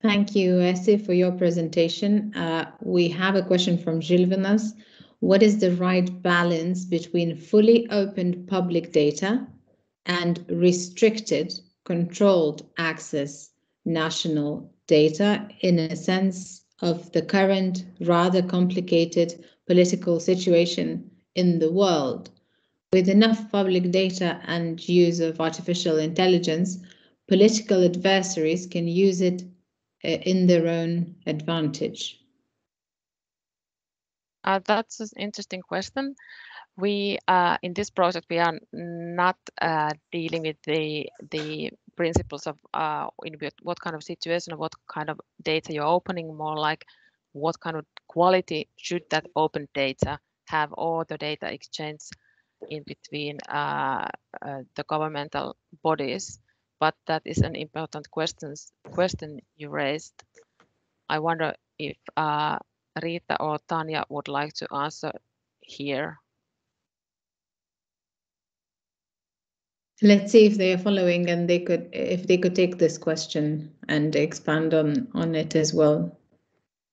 Speaker 1: Thank you, Essi, for your presentation. We have a question from Gilvanas. What is the right balance between fully opened public data and restricted, controlled access national data in a sense of the current rather complicated political situation in the world? With enough public data and use of artificial intelligence, political adversaries can use it in their own advantage.
Speaker 8: That's an interesting question. We in this project we are not dealing with the principles of in what kind of situation or what kind of data you're opening, more like what kind of quality should that open data have, or the data exchange in between the governmental bodies. But that is an important question you raised. I wonder if Riitta or Tanja would like to answer here.
Speaker 1: Let's see if they are following, and if they could take this question and expand on it as well.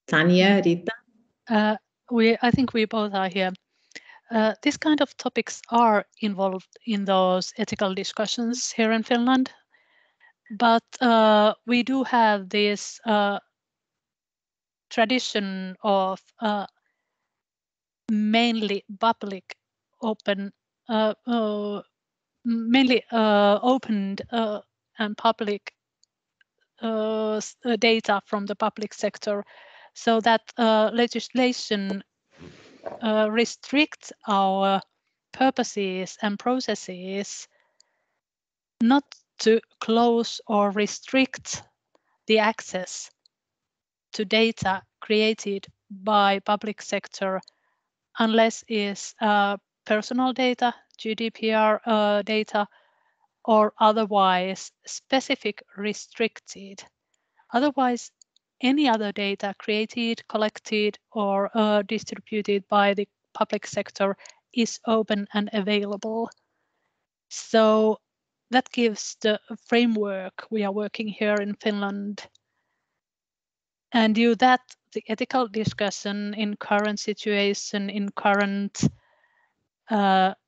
Speaker 1: Tanja, Riitta?
Speaker 7: I think we both are here. These kind of topics are involved in those ethical discussions here in Finland, but we do have this tradition of mainly public open mainly opened and public data from the public sector, so that legislation restricts our purposes and processes not to close or restrict the access to data created by public sector unless it's personal data, GDPR data, or otherwise specific restricted. Otherwise, any other data created, collected, or distributed by the public sector is open and available. So that gives the framework we are working here in Finland. And due that, the ethical discussion in current situation, in current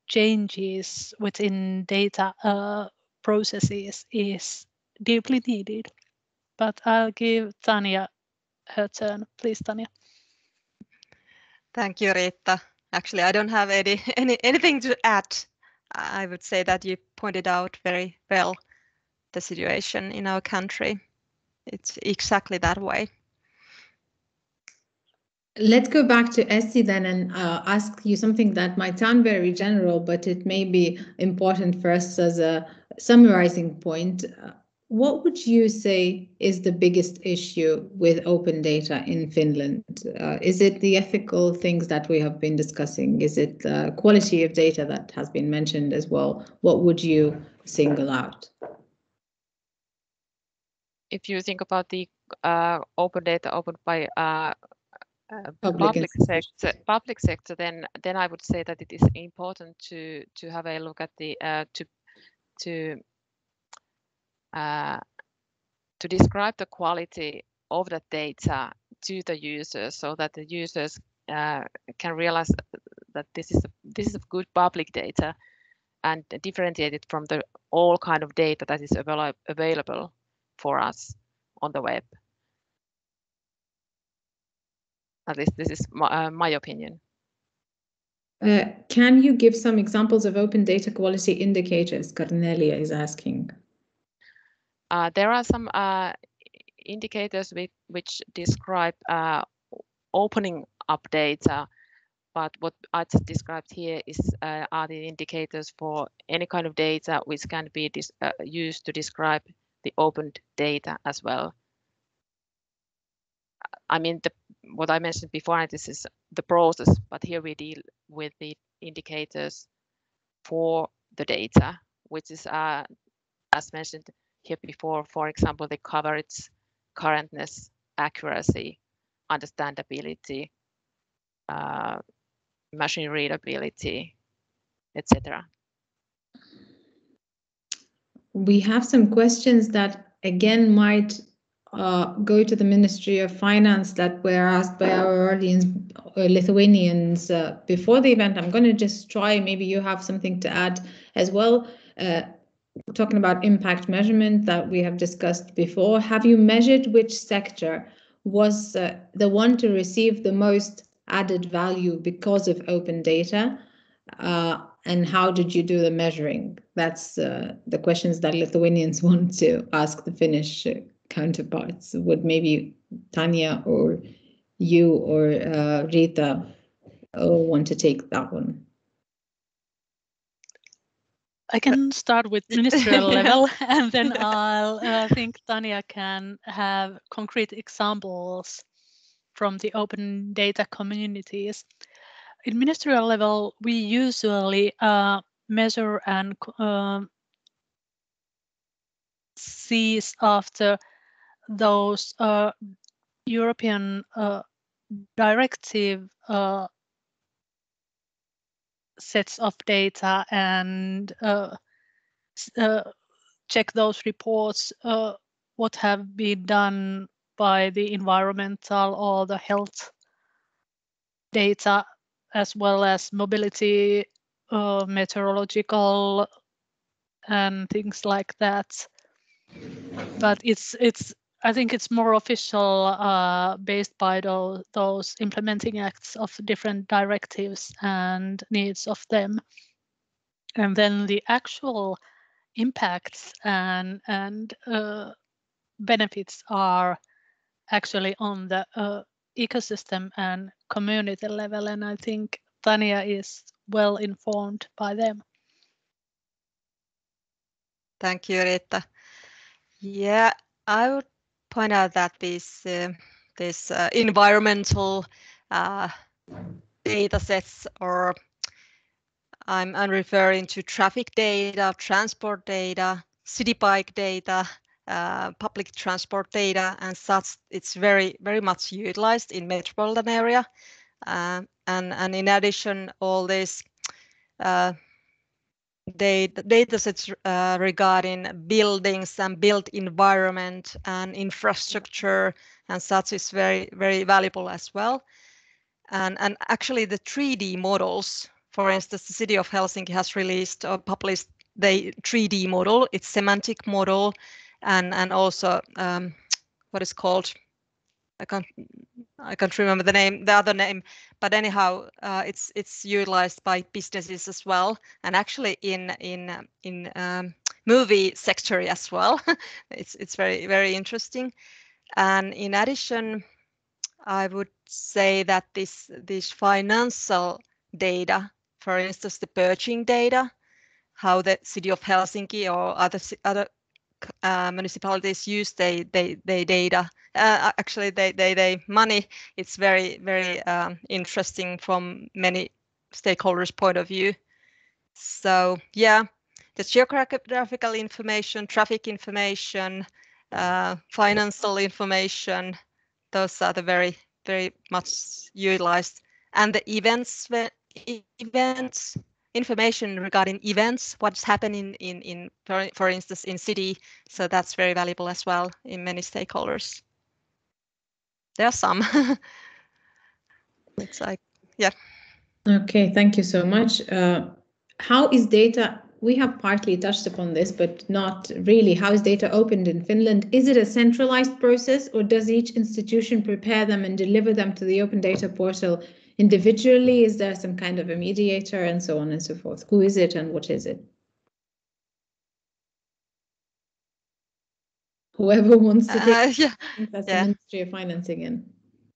Speaker 7: changes within data processes is deeply needed. But I'll give Tanja her turn. Please, Tanja.
Speaker 6: Thank you, Riitta. Actually, I don't have anything to add. I would say that you pointed out very well the situation in our country. It's exactly that way.
Speaker 1: Let's go back to Essi then and ask you something that might sound very general, but it may be important for us as a summarizing point. What would you say is the biggest issue with open data in Finland? Is it the ethical things that we have been discussing? Is it the quality of data that has been mentioned as well? What would you single out?
Speaker 8: If you think about the open data opened by public sector, then I would say that it is important to have a look at the to describe the quality of the data to the users, so that the users can realize that this is this is good public data and differentiated from the all kind of data that is available for us on the web. At least this is my opinion.
Speaker 1: Can you give some examples of open data quality indicators? Cornelia is asking.
Speaker 8: There are some indicators which describe opening up data, but what I just described here are the indicators for any kind of data which can be used to describe the opened data as well. I mean, what I mentioned before, this is the process, but here we deal with the indicators for the data, which is, as mentioned here before, for example, the coverage, currentness, accuracy, understandability, machine readability, etc.
Speaker 1: We have some questions that again might go to the Ministry of Finance that were asked by our audience, Lithuanians, before the event. I'm going to just try, maybe you have something to add as well. Talking about impact measurement that we have discussed before, have you measured which sector was the one to receive the most added value because of open data? And how did you do the measuring? That's the questions that Lithuanians want to ask the Finnish counterparts. Would maybe Tanya or you or Rita want to take that one?
Speaker 7: I can start with ministerial level, and then I think Tanya can have concrete examples from the open data communities. In ministerial level, we usually measure and seize after those European directive sets of data and check those reports, what have been done by the environmental or the health data, as well as mobility, meteorological, and things like that. But I think it's more official based by those implementing acts of different directives and needs of them. And then the actual impacts and benefits are actually on the ecosystem and community level. And I think Tanya is well informed by them.
Speaker 6: Thank you, Rita. Yeah, I would point out that this environmental data sets, or I'm referring to traffic data, transport data, city bike data, public transport data, and such. It's very much utilized in metropolitan area, and in addition, all this data sets regarding buildings and built environment and infrastructure and such is very valuable as well. And actually the 3D models, for instance, the City of Helsinki has released or published the 3D model. It's semantic model, and also what is called, I can't remember the other name, but anyhow, it's utilized by businesses as well, and actually in movie sector as well. It's very interesting. And in addition, I would say that this financial data, for instance, the purchasing data, how the City of Helsinki or other municipalities use they data, actually they money. It's very interesting from many stakeholders' point of view. So yeah, the geographical information, traffic information, financial information, those are the very much utilized, and the events information regarding events, what's happening in for instance in city. So that's very valuable as well in many stakeholders. There are some. It's like, yeah.
Speaker 1: Okay, thank you so much. How is data? We have partly touched upon this, but not really. How is data opened in Finland? Is it a centralized process, or does each institution prepare them and deliver them to the Open Data Portal individually? Is there some kind of a mediator and so on and so forth? Who is it and what is it? Whoever wants to take
Speaker 6: Yeah.
Speaker 1: I think that's
Speaker 6: Yeah.
Speaker 1: the Ministry of Finance again.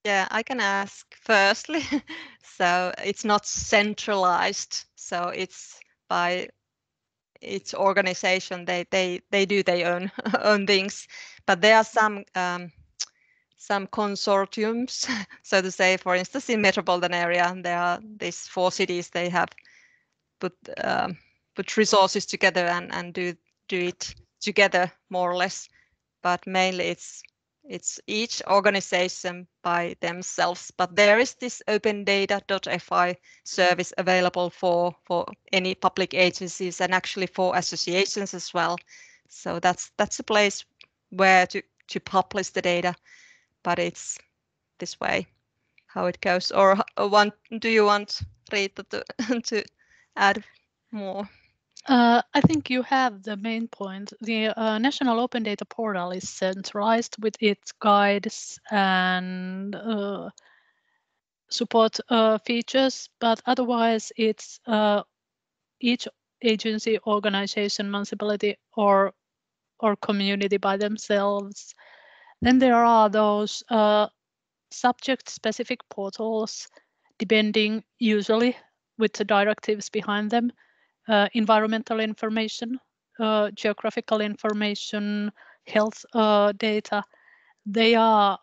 Speaker 6: Yeah, I can ask firstly. So it's not centralized. So it's by its organization. They do their own own things, but there are some consortiums, so to say. For instance, in metropolitan area, there are these 4 cities. They have put resources together and do it together more or less. But mainly it's each organization by themselves. But there is this opendata.fi service available for any public agencies and actually for associations as well. So that's a place where to publish the data, but it's this way how it goes. Or do you want Riitta to add more?
Speaker 7: I think you have the main point. The National Open Data Portal is centralized with its guides and support features, but otherwise it's each agency, organization, municipality, or community by themselves. Then there are those subject-specific portals, depending usually with the directives behind them. Environmental information, geographical information, health data. They are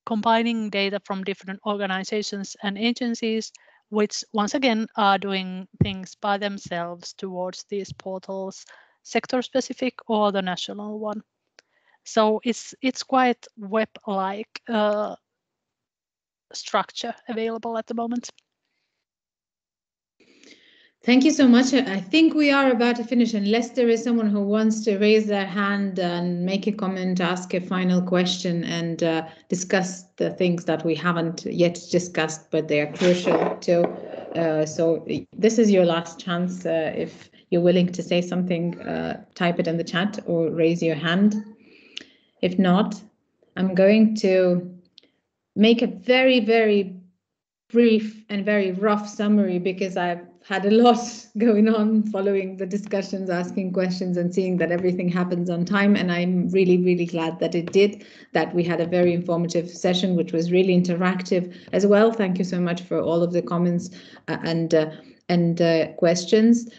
Speaker 7: combining data from different organizations and agencies, which once again are doing things by themselves towards these portals, sector-specific or the national one. So it's quite web-like structure available at the moment.
Speaker 1: Thank you so much. I think we are about to finish, unless there is someone who wants to raise their hand and make a comment, ask a final question, and discuss the things that we haven't yet discussed, but they are crucial too. So this is your last chance. If you're willing to say something, type it in the chat or raise your hand. If not, I'm going to make a very, very brief and very rough summary, because I've had a lot going on following the discussions, asking questions and seeing that everything happens on time. And I'm really, really glad that it did, that we had a very informative session, which was really interactive as well. Thank you so much for all of the comments and questions.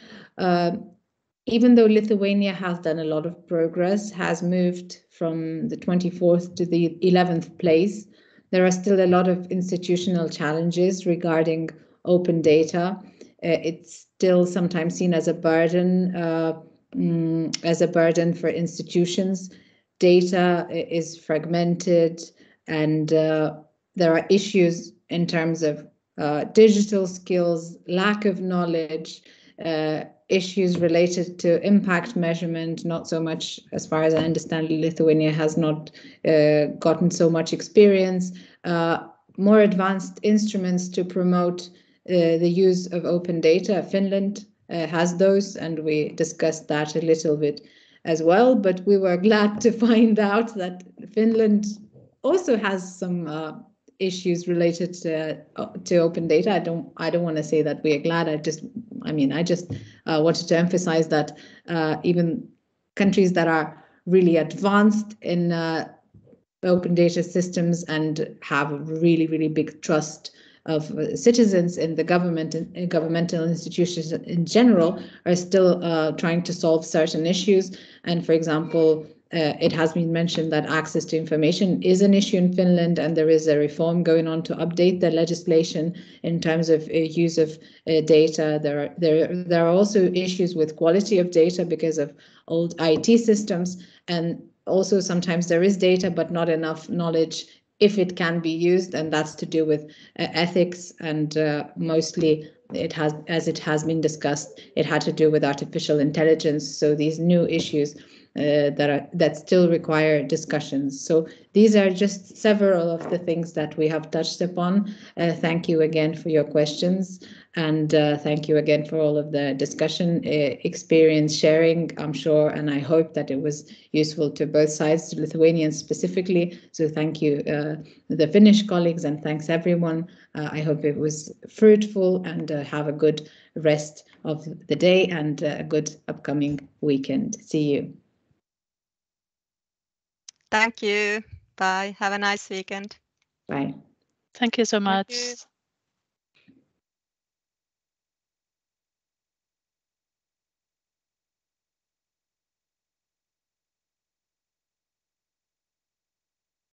Speaker 1: Even though Lithuania has done a lot of progress, has moved from the 24th to the 11th place, there are still a lot of institutional challenges regarding open data. It's still sometimes seen as a burden for institutions. Data is fragmented, and there are issues in terms of digital skills, lack of knowledge, issues related to impact measurement. Not so much, as far as I understand, Lithuania has not gotten so much experience. More advanced instruments to promote the use of open data. Finland has those, and we discussed that a little bit as well. But we were glad to find out that Finland also has some issues related to open data. I don't want to say that we are glad. I just wanted to emphasize that even countries that are really advanced in open data systems and have a really, really big trust of citizens in the government and governmental institutions in general are still trying to solve certain issues. And for example, it has been mentioned that access to information is an issue in Finland, and there is a reform going on to update the legislation in terms of use of data. There are also issues with quality of data because of old IT systems, and also sometimes there is data but not enough knowledge if it can be used, and that's to do with ethics, and mostly it has been discussed, it had to do with artificial intelligence. So these new issues that still require discussions. So these are just several of the things that we have touched upon. Thank you again for your questions, and thank you again for all of the discussion, experience sharing, I'm sure, and I hope that it was useful to both sides, to Lithuanians specifically. So thank you, the Finnish colleagues, and thanks everyone. I hope it was fruitful, and have a good rest of the day and a good upcoming weekend. See you.
Speaker 6: Thank you. Bye. Have a nice weekend.
Speaker 1: Bye.
Speaker 7: Thank you so
Speaker 8: Thank
Speaker 7: much.
Speaker 8: you.